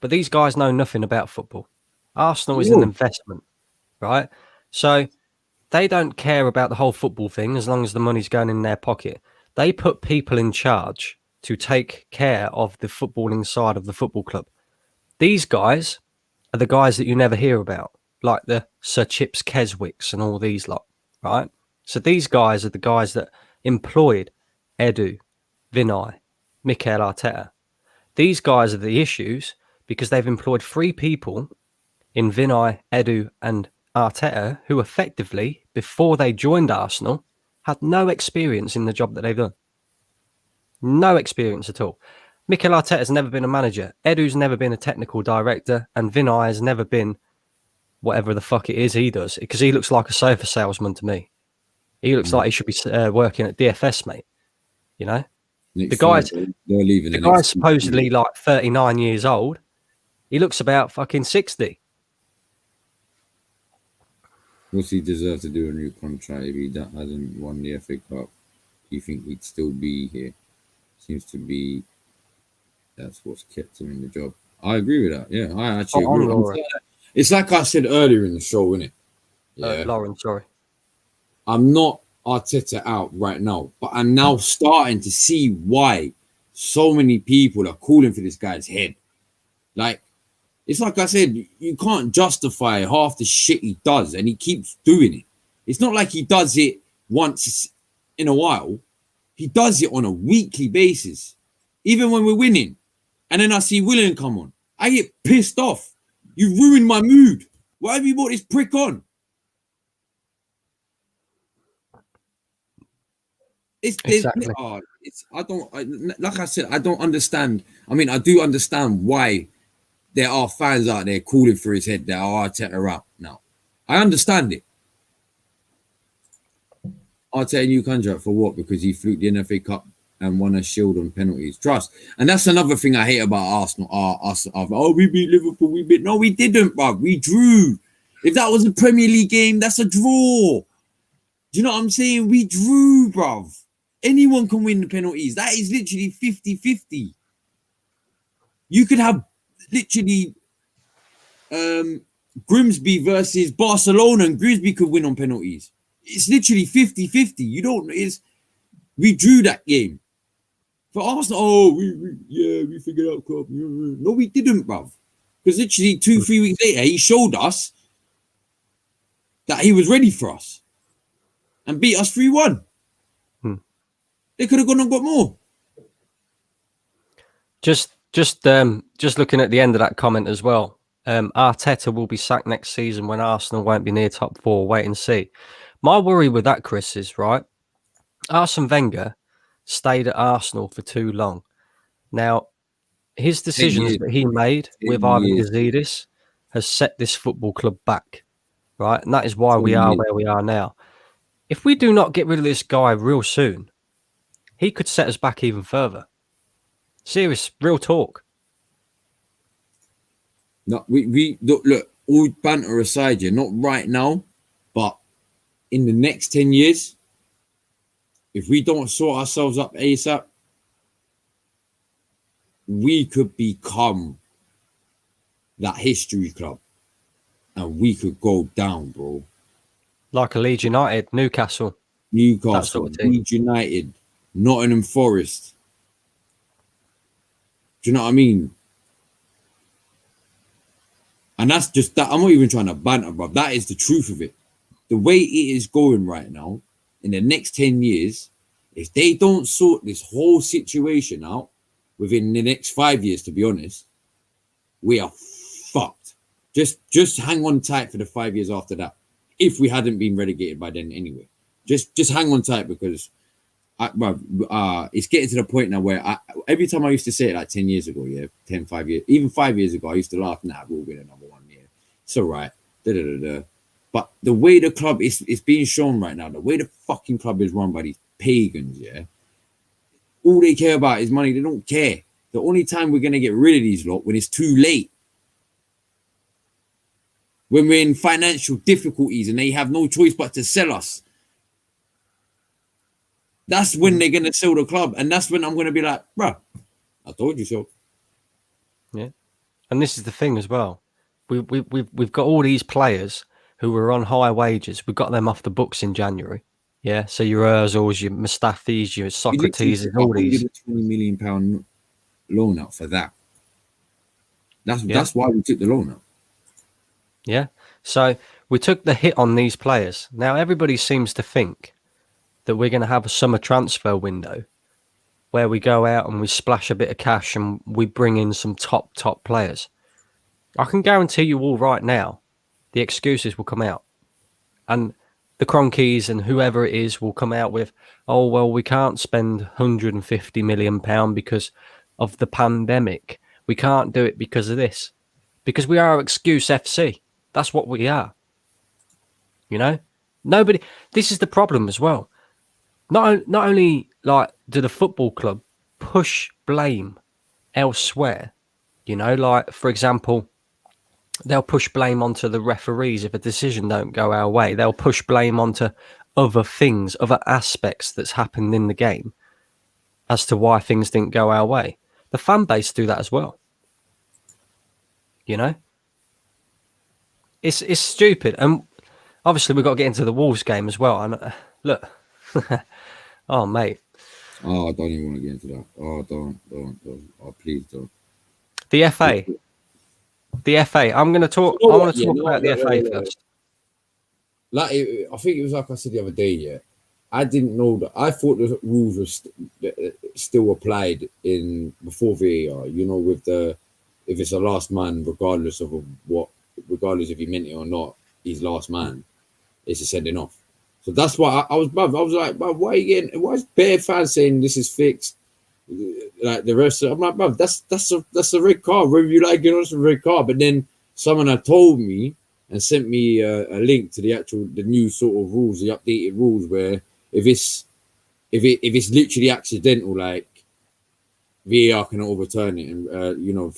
But these guys know nothing about football. Arsenal is an investment, right? So they don't care about the whole football thing as long as the money's going in their pocket. They put people in charge to take care of the footballing side of the football club. These guys are the guys that you never hear about, like the Sir Chips Keswicks and all these lot, right? So these guys are the guys that employed Edu, Vinay, Mikel Arteta. These guys are the issues because they've employed 3 people in Vinay, Edu and Arteta who effectively, before they joined Arsenal, had no experience in the job that they've done. No experience at all. Mikel Arteta has never been a manager. Edu's never been a technical director. And Vinay has never been whatever the fuck it is he does. Because he looks like a sofa salesman to me. He looks like he should be working at DFS, mate. You know? Next Friday, they're leaving the the next guy's supposedly like 39 years old. He looks about fucking 60. What's he deserve to do a new contract if he hasn't won the FA Cup? Do you think he'd still be here? Seems to be that's what's kept him in the job. I agree with that. Yeah, I actually agree. It's like I said earlier in the show, isn't it? Yeah, Lauren, sorry. I'm not Arteta out right now, but I'm now starting to see why so many people are calling for this guy's head. Like, it's like I said, you can't justify half the shit he does, and he keeps doing it. It's not like he does it once in a while. He does it on a weekly basis, even when we're winning. And then I see Willian come on. I get pissed off. You ruined my mood. Why have you brought this prick on? Exactly. Like I said, I don't understand. I mean, I do understand why there are fans out there calling for his head that are Arteta out now. I understand it. Arteta new contract for what? Because he fluked the NFA Cup and won a shield on penalties. Trust. And that's another thing I hate about Arsenal. We beat Liverpool, No, we didn't, bruv. We drew. If that was a Premier League game, that's a draw. Do you know what I'm saying? We drew, bruv. Anyone can win the penalties. That is literally 50-50. You could have literally Grimsby versus Barcelona, and Grimsby could win on penalties. It's literally 50-50. We drew that game. For Arsenal, we figured out club. No, we didn't, bruv. Because literally 2-3 weeks later, he showed us that he was ready for us and beat us 3-1. They could have gone and got more. Just looking at the end of that comment as well. Arteta will be sacked next season when Arsenal won't be near top 4. Wait and see. My worry with that, Chris, is right. Arsene Wenger stayed at Arsenal for too long. Now, his decisions that he made with Ivan Gazidis has set this football club back, right? And that is why we are where we are now. If we do not get rid of this guy real soon, he could set us back even further. Serious, real talk. No, we look, all banter aside, not right now, but in the next 10 years, if we don't sort ourselves up ASAP, we could become that history club and we could go down, bro. Like a Leeds United, Newcastle, Leeds United, Nottingham Forest. Do you know what I mean? And that's just that. I'm not even trying to banter, bro. That is the truth of it. The way it is going right now, in the next 10 years, if they don't sort this whole situation out within the next 5 years, to be honest, we are fucked. Just hang on tight for the 5 years after that. If we hadn't been relegated by then anyway. Just hang on tight because it's getting to the point now where every time I used to say it like 10 years ago, 5 years, even 5 years ago, I used to laugh, we'll win another one. It's all right. But the way the club is being shown right now, the way the fucking club is run by these pagans, all they care about is money. They don't care. The only time we're going to get rid of these lot when it's too late. When we're in financial difficulties and they have no choice but to sell us. That's when they're going to sell the club. And that's when I'm going to be like, bruh, I told you so. Yeah. And this is the thing as well. We've got all these players who were on high wages. We got them off the books in January. Yeah. So your Ozils, your Mustafis, your Socrates, and all these. £120 million loan out for that. That's why we took the loan out. Yeah. So we took the hit on these players. Now everybody seems to think that we're going to have a summer transfer window where we go out and we splash a bit of cash and we bring in some top players. I can guarantee you all right now, the excuses will come out. And the Cronkies and whoever it is will come out with, oh, well, we can't spend £150 million because of the pandemic. We can't do it because of this. Because we are Excuse FC. That's what we are. You know? This is the problem as well. Not only like do the football club push blame elsewhere. You know, like, for example, they'll push blame onto the referees if a decision don't go our way. They'll push blame onto other things, other aspects that's happened in the game as to why things didn't go our way. The fan base do that as well. You know? It's stupid. And obviously we've got to get into the Wolves game as well. And look, oh, mate. Oh, I don't even want to get into that. Oh, don't. Oh, please don't. The FA. The FA. I'm going to talk. You know I want what? to talk about the FA first. Like, I think it was like I said the other day. Yeah, I didn't know that. I thought the rules were still applied in before VAR. You know, with the if it's a last man, regardless of regardless if he meant it or not, he's last man. It's a sending off. So that's why I was like, why are you getting? Why is bare fans saying this is fixed? Like the rest, I'm like, bruv, that's a red card. Whether you like it or not, it's a red card. But then someone had told me and sent me a link to the new sort of rules, the updated rules, where if it's literally accidental, like VAR can overturn it, and you know,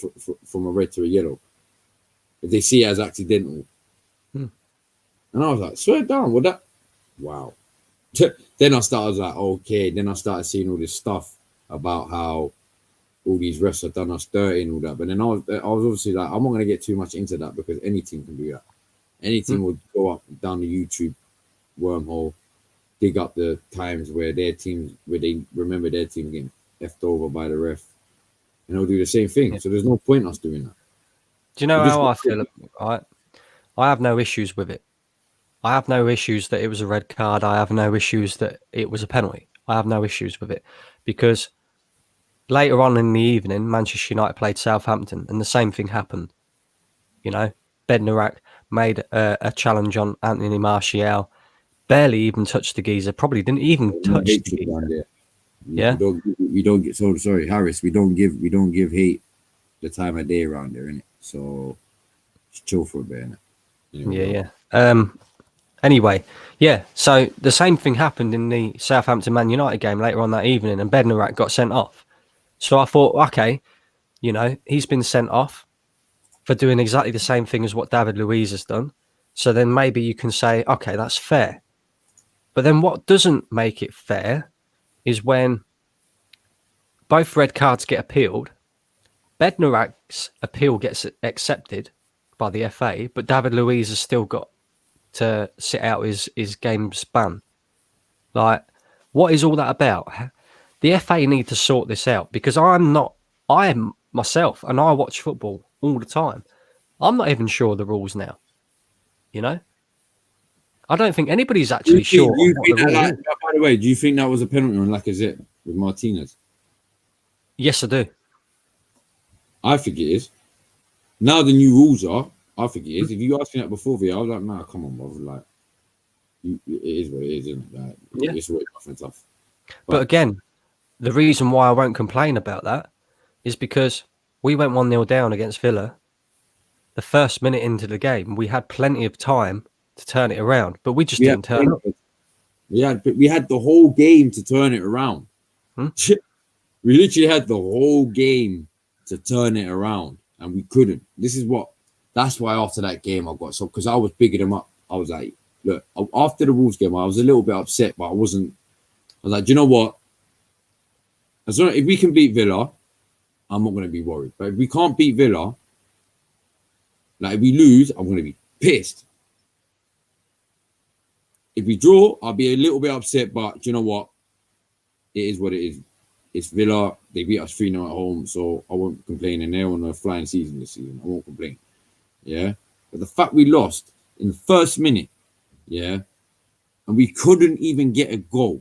from a red to a yellow, if they see it as accidental. And I was like, swear down, what that? Wow. Then I was like, okay. Then I started seeing all this stuff about how all these refs have done us dirty and all that. But then I was obviously like, I'm not going to get too much into that because any team can do that. Any team will go up down the YouTube wormhole, dig up the times where they remember their team getting effed over by the ref, and they'll do the same thing. Yeah. So there's no point us doing that. Do you know how I feel? I have no issues with it. I have no issues that it was a red card. I have no issues that it was a penalty. I have no issues with it because later on in the evening, Manchester United played Southampton and the same thing happened. You know, Bednarak made a challenge on Anthony Martial, barely even touched the geezer, probably didn't even touch the geezer. Yeah. We don't get so sorry, Harris. We don't give hate the time of day around there, innit? So just chill for a bit, innit? Anyway, yeah. Anyway, yeah, so the same thing happened in the Southampton Man United game later on that evening, and Bednarak got sent off. So I thought, okay, you know, he's been sent off for doing exactly the same thing as what David Luiz has done. So then maybe you can say, okay, that's fair. But then what doesn't make it fair is when both red cards get appealed, Bednarak's appeal gets accepted by the FA, but David Luiz has still got to sit out his game's ban. Like, what is all that about? The FA need to sort this out because I am myself, and I watch football all the time. I'm not even sure of the rules now. You know, I don't think anybody's actually sure. By the way, do you think that was a penalty on Lacazette with Martinez? Yes, I do. I think it is. Now the new rules are. I think it is. If you asked me that before, I was like, nah, come on, brother. Like, it is what it is, isn't it? Like, yeah. It's what it's tough. But again, the reason why I won't complain about that is because we went 1-0 down against Villa. The first minute into the game, we had plenty of time to turn it around, but we just didn't turn up. We had the whole game to turn it around. We literally had the whole game to turn it around, and we couldn't. That's why after that game I got so, because I was bigging them up. I was like, look, after the Wolves game, I was a little bit upset, but I was like, do you know what? As long as if we can beat Villa, I'm not going to be worried. But if we can't beat Villa, like if we lose, I'm going to be pissed. If we draw, I'll be a little bit upset, but do you know what? It is what it is. It's Villa. They beat us 3-0 at home, so I won't complain. And they're on a flying season this season. I won't complain. Yeah, but the fact we lost in the first minute, yeah, and we couldn't even get a goal.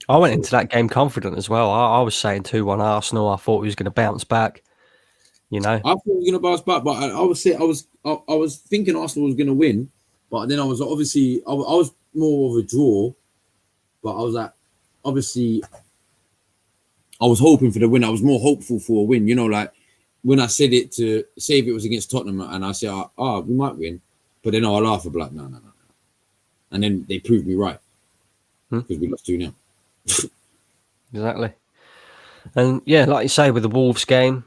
I went into that game confident as well. I was saying 2-1 Arsenal. I thought we was going to bounce back. You know, I thought we were going to bounce back, but I was thinking Arsenal was going to win, but then I was obviously I was more of a draw, but I was like, obviously. I was hoping for the win. I was more hopeful for a win. You know, like when I said it to say if it was against Tottenham and I said, we might win. But then I'll laugh about no. And then they proved me right. because we lost 2-0. Exactly. And yeah, like you say, with the Wolves game,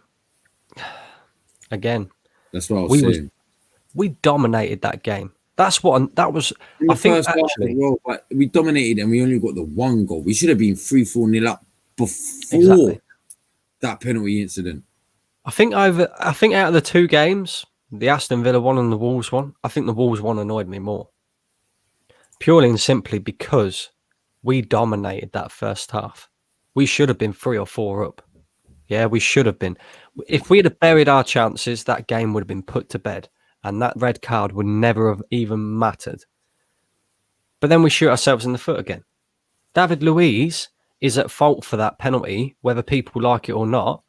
again, That's what I was saying. we dominated that game. That was. In I the think first half as actually, well, but we dominated and we only got the 1 goal. We should have been 3-4-0 up before exactly. that penalty incident. I think out of the 2 games, the Aston Villa one and the Wolves one, I think the Wolves one annoyed me more. Purely and simply because we dominated that first half. We should have been 3 or 4 up. Yeah, we should have been. If we had buried our chances, that game would have been put to bed, and that red card would never have even mattered. But then we shoot ourselves in the foot again. David Luiz is at fault for that penalty, whether people like it or not,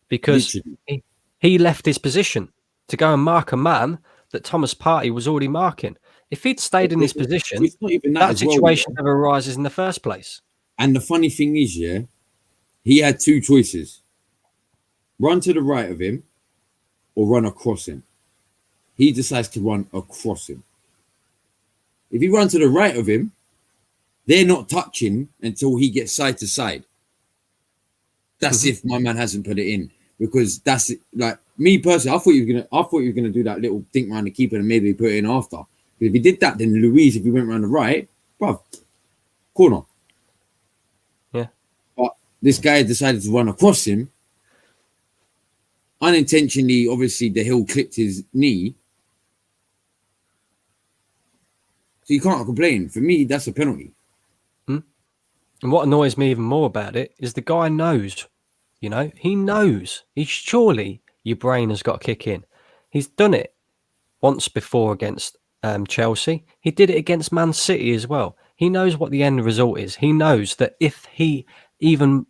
because he left his position to go and mark a man that Thomas Partey was already marking. If he'd stayed in his position, It's not even that as well, situation never arises in the first place. And the funny thing is, yeah, he had 2 choices: run to the right of him or run across him. He decides to run across him. If he runs to the right of him, they're not touching until he gets side to side. That's if my man hasn't put it in, because that's it. Like me personally, I thought you were gonna do that little think around the keeper and maybe put it in after. Because if he did that, then Luiz, if he went around the right, bruv, corner. Yeah. But this guy decided to run across him. Unintentionally, obviously, the heel clipped his knee. So you can't complain. For me, that's a penalty. And what annoys me even more about it is the guy knows, he knows. Surely your brain has got to kick in. He's done it once before against Chelsea. He did it against Man City as well. He knows what the end result is. He knows that if he even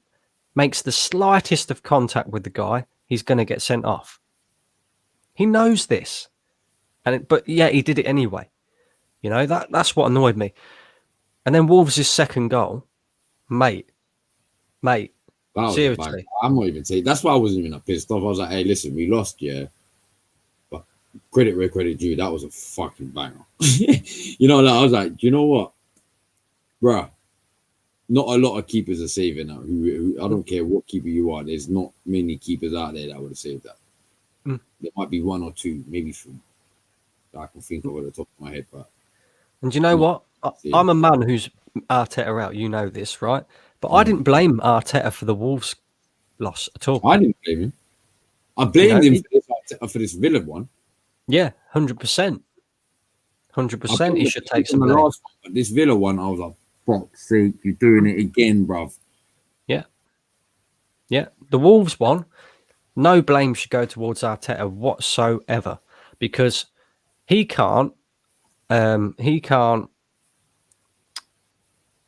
makes the slightest of contact with the guy, he's going to get sent off. He knows this. But yeah, he did it anyway. That's what annoyed me. And then Wolves' second goal, mate, seriously. I'm not even saying. That's why I wasn't even that pissed off. I was like, hey, listen, we lost, yeah. But credit where credit due, that was a fucking banger. I was like, you know what? Bruh, not a lot of keepers are saving that. Who I don't care what keeper you are, there's not many keepers out there that would have saved that. There might be 1 or 2, maybe 3 that I can think of at the top of my head. And you know what? I'm a man who's Arteta out. You know this, right? But I didn't blame Arteta for the Wolves loss at all. I didn't blame him. I blamed him for this Villa one. Yeah, 100%. 100%. He should take some blame. But this Villa one, I was like, fuck's sake, you're doing it again, bruv. Yeah. Yeah. The Wolves one, no blame should go towards Arteta whatsoever, because he can't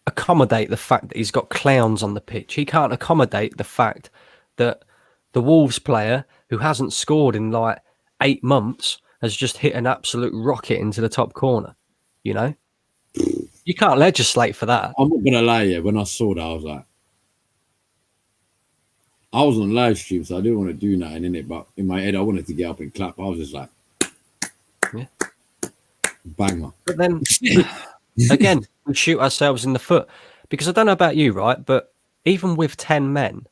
accommodate the fact that he's got clowns on the pitch. He can't accommodate the fact that the Wolves player who hasn't scored in like 8 months has just hit an absolute rocket into the top corner. You can't legislate for that. I'm not gonna lie, yeah. When I saw that, I was like, I was on live stream, so I didn't want to do nothing in it. But in my head, I wanted to get up and clap. I was just like, yeah, banger. But then again, we shoot ourselves in the foot, because I don't know about you, right? But even with 10 men,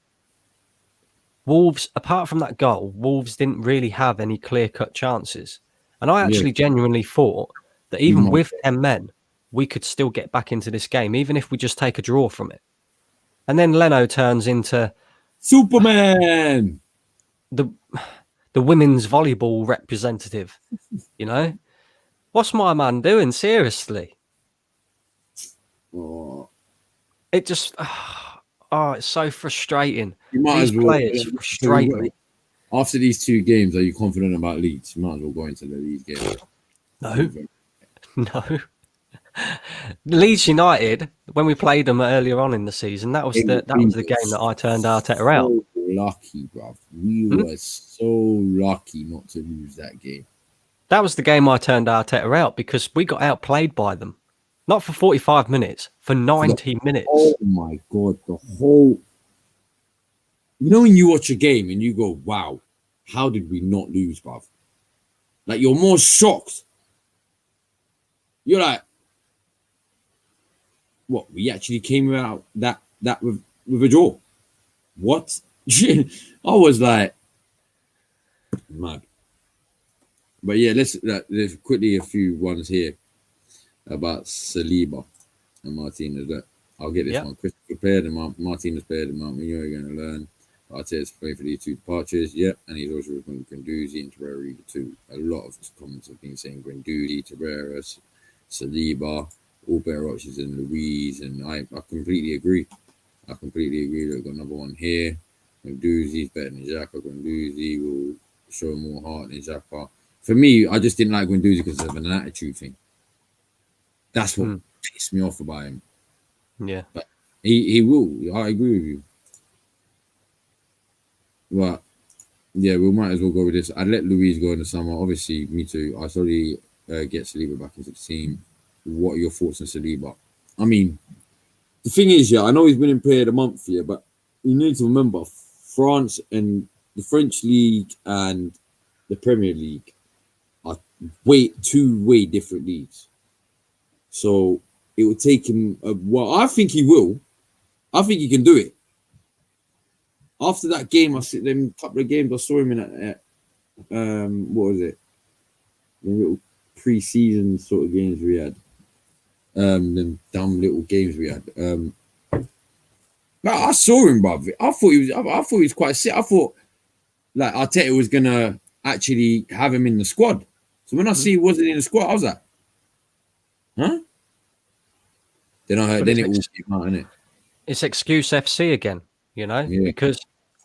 Wolves, apart from that goal, Wolves didn't really have any clear-cut chances. And I actually genuinely thought that even with 10 men, we could still get back into this game, even if we just take a draw from it. And then Leno turns into Superman, the women's volleyball representative. What's my man doing? Seriously. Oh. It just, it's so frustrating. You might These as well, players frustrate me. After these 2 games, are you confident about Leeds? You might as well go into the Leeds game. No. Leeds United, when we played them earlier on in the season, that was the game that I turned Arteta out. Lucky, bruv. We were so lucky not to lose that game. That was the game I turned Arteta out, because we got outplayed by them. Not for 45 minutes, for 90 minutes. Oh my God, the whole... when you watch a game and you go, wow, how did we not lose, bruv? Like, you're more shocked. You're like, what we actually came out that with a draw. What? I was like, mad. But yeah, let's quickly a few ones here about Saliba and Martinez. Look, I'll get this one. Christopher paired and Martinez paired and Mount Mignolet are going to learn. Arteta's playing for these two departures. Yep, and he's also recruiting Guendouzi and Torreira too. A lot of comments have been saying Guendouzi, Torreira, Saliba, all better options than Luiz, and I completely agree. I completely agree. We've got another one here. Guendouzi's better than Xhaka. Guendouzi will show more heart than Xhaka. For me, I just didn't like Guendouzi because of an attitude thing. That's what pissed me off about him. Yeah. But he will. I agree with you. But yeah, we might as well go with this. I'd let Luiz go in the summer. Obviously, me too. I slowly get Saliba back into the team. What are your thoughts on Saliba? I mean, the thing is, yeah, I know he's been in player of the month here, but you need to remember France and the French league and the Premier League are two way different leagues. So it will take him a while. I think he will. I think he can do it. After that game, them couple of games I saw him in at what was it? The little pre-season sort of games we had. Them dumb little games we had. But I saw him, bruv. I thought he was quite sick. I thought like Arteta was gonna actually have him in the squad. So when I see he wasn't in the squad, I was like, huh? Then I heard. Then it all came out, innit? It's excuse FC again, you know, because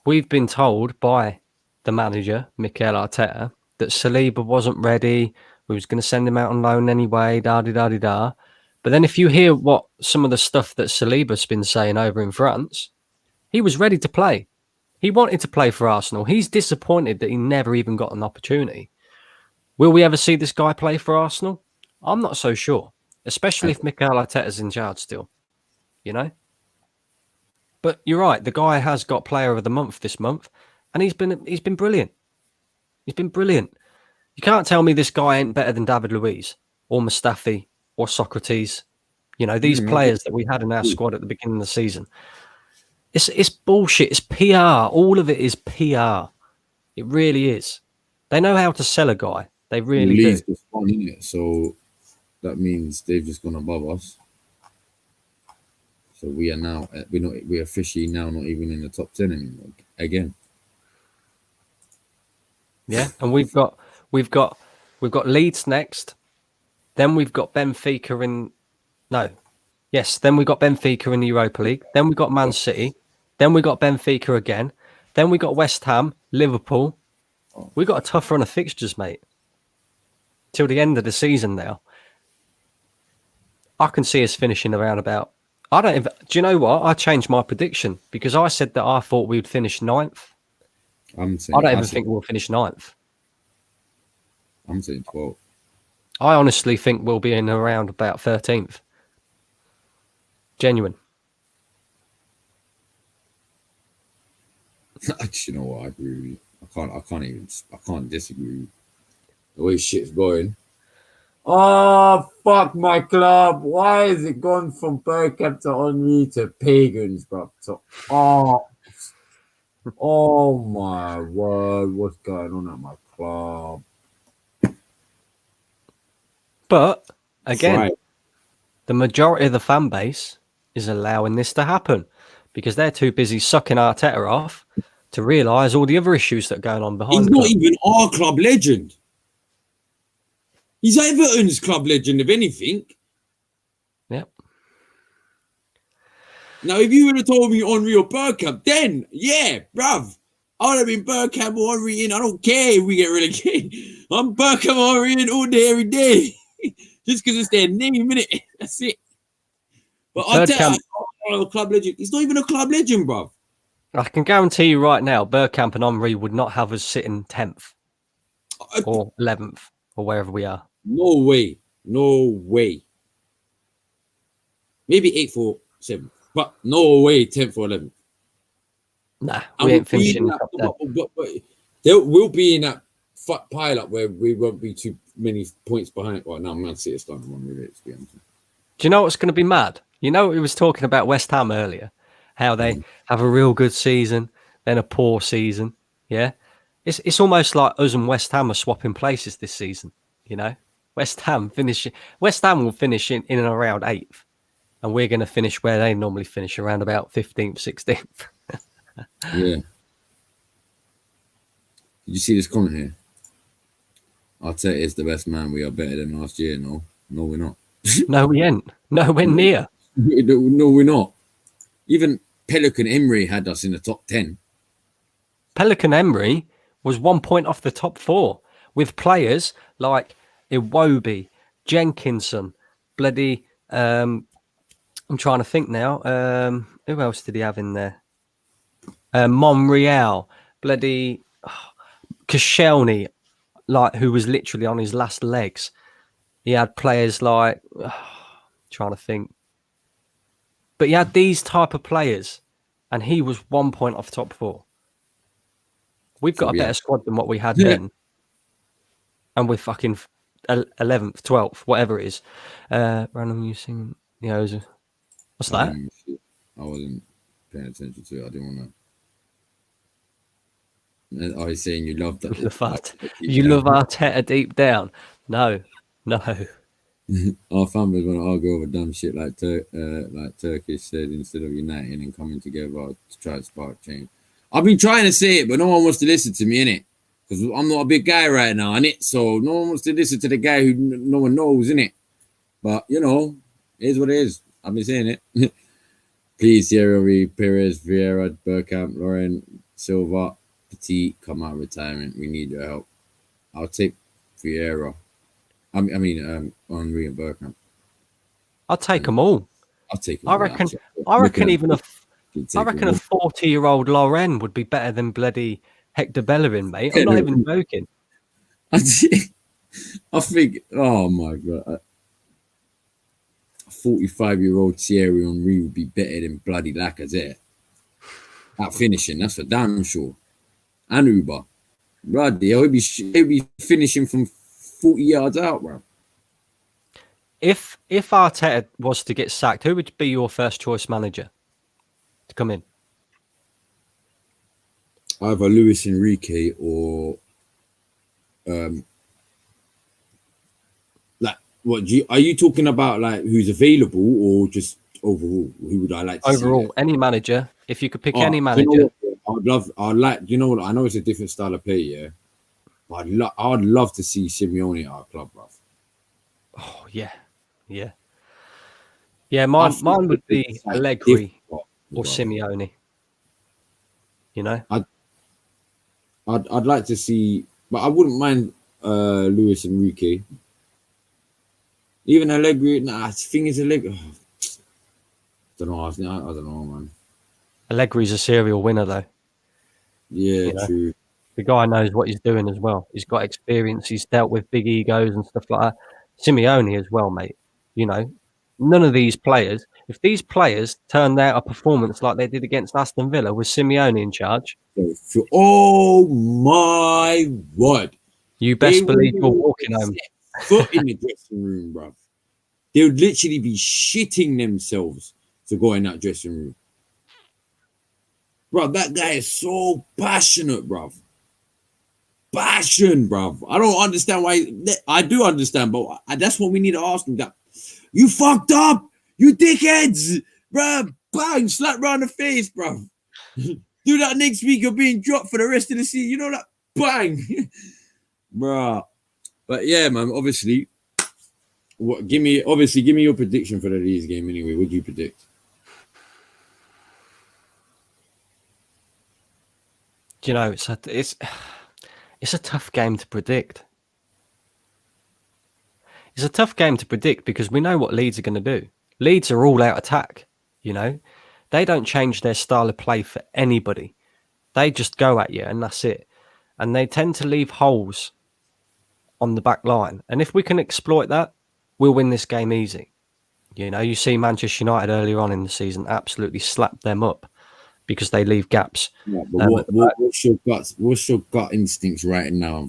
we've been told by the manager, Mikel Arteta, that Saliba wasn't ready. We was going to send him out on loan anyway, da-di-da-di-da. But then if you hear what some of the stuff that Saliba's been saying over in France, he was ready to play. He wanted to play for Arsenal. He's disappointed that he never even got an opportunity. Will we ever see this guy play for Arsenal? I'm not so sure, especially if Mikel Arteta's in charge still, you know? But you're right. The guy has got Player of the Month this month, and he's been brilliant. He's been brilliant. You can't tell me this guy ain't better than David Luiz or Mustafi or Socrates. You know, these players that we had in our squad at the beginning of the season. It's bullshit. It's PR. All of it is PR. It really is. They know how to sell a guy. They really do. Was fun, isn't it? So that means they've just gone above us. So we are now we're officially now not even in the top 10 anymore again. Yeah, and we've got Leeds next. Then we've got Benfica then we've got Benfica in the Europa League. Then we've got Man City. Then we got Benfica again. Then we got West Ham, Liverpool. We got a tough run of fixtures, mate. Till the end of the season now. I can see us finishing around about. Do you know what? I changed my prediction because I said that I thought we'd finish 9th. I don't even think we'll finish 9th. I'm saying 12th. I honestly think we'll be in around about 13th. Genuine. You know what? I agree with you. I can't disagree with you. The way shit's going. Oh, fuck my club. Why has it gone from Bergkamp to Henry to Pagans, bro? Oh my word. What's going on at my club? But, again, the majority of the fan base is allowing this to happen because they're too busy sucking Arteta off to realise all the other issues that are going on behind. He's not even our club legend. He's Everton's club legend, if anything. Yep. Now, if you would have told me Henry or Bergkamp, then, yeah, bruv, I would have been Bergkamp or Henry in. I don't care if we get relegated. I'm Bergkamp or Henry in all day, every day. Just because it's their name, innit? That's it. But I'll tell you, club legend. He's not even a club legend, bruv. I can guarantee you right now, Bergkamp and Henry would not have us sitting 10th or 11th or wherever we are. No way. No way. Maybe 8th or 7th. But no way 10th or 11th. Nah, we ain't finishing. But we'll be in that pile up where we won't be too many points behind. Well, now Man City is starting to run with it, to be honest. Do you know what's going to be mad? You know, we was talking about West Ham earlier, how they have a real good season, then a poor season. Yeah, it's almost like us and West Ham are swapping places this season. You know, West Ham will finish in and around 8th, and we're going to finish where they normally finish, around about 15th, 16th. Yeah. Did you see this comment here? Arteta is the best man. We are better than last year. No, we're not. No, we ain't. Nowhere near. No, we're not. Even Pelican Emery had us in the top 10. Pelican Emery was 1 point off the top 4 with players like Iwobi, Jenkinson, bloody. I'm trying to think now. Who else did he have in there? Monreal, bloody Koscielny, like who was literally on his last legs. He had players like trying to think, but he had these type of players, and he was 1 point off top 4. We've got a better squad than what we had then, and we're fucking 11th, 12th, whatever it is. Random using, you know, what's that? I wasn't paying attention to it. I didn't want to. I was saying you love that. You love Arteta deep down. No. Our families want to argue over dumb shit like Turkish said, instead of uniting and coming together to try to spark change. I've been trying to say it, but no one wants to listen to me, innit? Because I'm not a big guy right now, innit? So no one wants to listen to the guy who no one knows, innit? But, you know, it is what it is. I've been saying it. Please, Sierra Reed, Perez, Vieira, Bergkamp, Lauren, Silva, Petit, come out of retirement. We need your help. I'll take Vieira. I mean, Henry and Bergkamp. I'll take them all. I'll take them. I reckon even a 40-year-old Lauren would be better than bloody Hector Bellerin, mate. I'm not even joking. I think, oh my God. A 45-year-old Thierry Henry would be better than bloody Lacazette. At finishing, that's for damn sure. And Uber. Bloody hell, he'd be finishing from 40 yards out, bro. If Arteta was to get sacked, who would be your first choice manager to come in? Either Luis Enrique or like what are you talking about, like who's available or just overall? Who would I like to overall see? Any manager, if you could pick any manager. You know I'd like I know it's a different style of play, yeah. But I'd love to see Simeone at our club, bro. Oh yeah. Mine would be Allegri or Simeone. You know, I'd like to see, but I wouldn't mind Luis Enrique. Even Allegri, the thing is Allegri. I don't know, man. Allegri's a serial winner, though. Yeah, you know? True. The guy knows what he's doing as well. He's got experience. He's dealt with big egos and stuff like that. Simeone as well, mate. You know, none of these players, if these players turned out a performance like they did against Aston Villa with Simeone in charge. Oh my word. You best believe you're walking home. Foot in the dressing room, bruv. They would literally be shitting themselves to go in that dressing room. Bruv, that guy is so passionate, bruv. Passion, bruv. I don't understand why. I do understand, but that's what we need to ask him. That you fucked up, you dickheads, bruv. Bang, slap round the face, bruv. Do that next week, you're being dropped for the rest of the season. You know that? Bang, bruh. But yeah, man. Obviously, give me your prediction for the Leeds game. Anyway, what do you predict? Do you know it's a tough game to predict. It's a tough game to predict because we know what Leeds are going to do. Leeds are all out attack. You know, they don't change their style of play for anybody. They just go at you and that's it. And they tend to leave holes on the back line. And if we can exploit that, we'll win this game easy. You know, you see Manchester United earlier on in the season absolutely slap them up because they leave gaps. Yeah, but what's your gut instincts right now?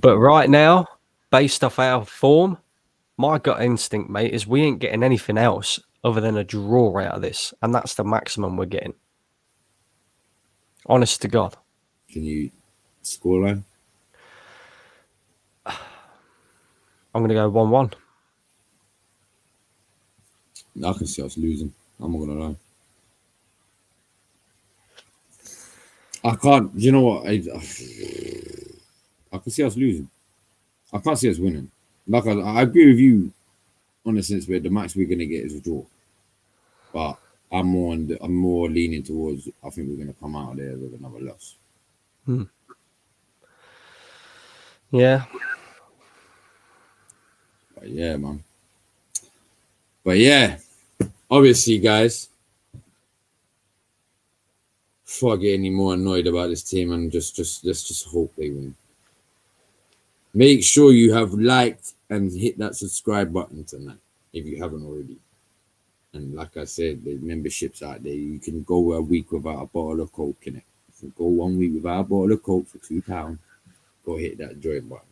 But right now, based off our form, my gut instinct, mate, is we ain't getting anything else other than a draw out of this, and that's the maximum we're getting. Honest to God. Can you scoreline? I'm going to go 1-1. I can see us losing. I'm not gonna lie. I can't. You know what? I can see us losing. I can't see us winning. Like I agree with you on the sense where the max we're gonna get is a draw, but I'm more leaning towards. I think we're gonna come out of there with another loss. Yeah. But yeah, man. But yeah, obviously, guys. Before I get any more annoyed about this team, and let's just hope they win. Make sure you have liked and hit that subscribe button tonight if you haven't already. And like I said, there's memberships out there. You can go a week without a bottle of Coke in it. If you go 1 week without a bottle of Coke for £2, go hit that join button.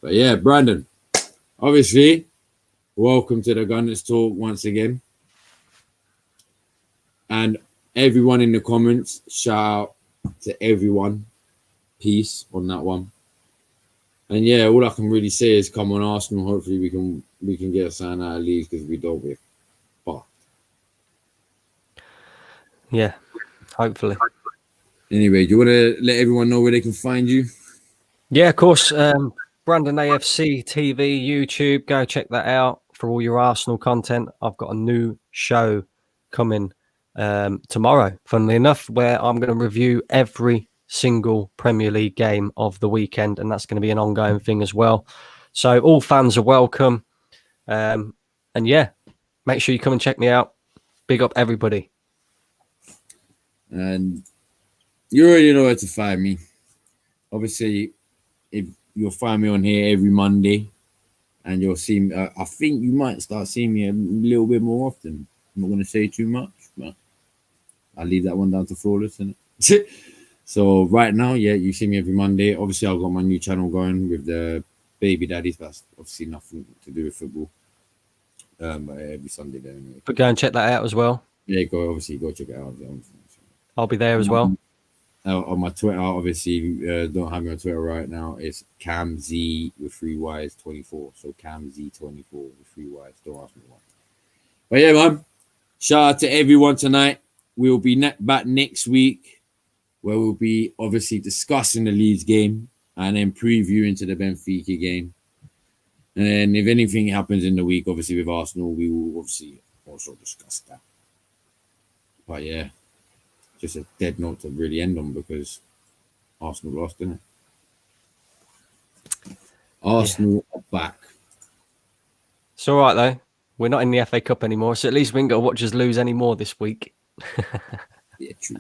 But yeah, Brandon, obviously, welcome to the Gunners Talk once again. And everyone in the comments, shout out to everyone. Peace on that one. And yeah, all I can really say is come on Arsenal. Hopefully we can get a sign out of Leeds, because we don't with. But Yeah, hopefully. anyway, do you want to let everyone know where they can find you? Yeah, of course. Brandon AFC TV, YouTube. Go check that out for all your Arsenal content. I've got a new show coming tomorrow, funnily enough, where I'm going to review every single Premier League game of the weekend, and that's going to be an ongoing thing as well. So all fans are welcome. And yeah, make sure you come and check me out. Big up everybody. And you already know where to find me. Obviously, if you'll find me on here every Monday, and you'll see me. I think you might start seeing me a little bit more often. I'm not going to say too much, but I'll leave that one down to Flawless. So right now, yeah, you see me every Monday. Obviously, I've got my new channel going with the Baby Daddies. That's obviously nothing to do with football. But every Sunday there anyway. But go and check that out as well. Yeah, go check it out. I'll be there as well. On my Twitter, obviously, don't have me on Twitter right now. It's CamZ with 3 Ys 24. So CamZ24 with 3 Ys. Don't ask me why. But yeah, man. Shout out to everyone tonight. We'll be back next week, where we'll be obviously discussing the Leeds game and then previewing to the Benfica game. And then if anything happens in the week, obviously with Arsenal, we will obviously also discuss that. But yeah, just a dead note to really end on, because Arsenal lost, didn't it? Arsenal are back. It's all right, though. We're not in the FA Cup anymore, so at least we ain't got to watch us lose any more this week. Yeah, true.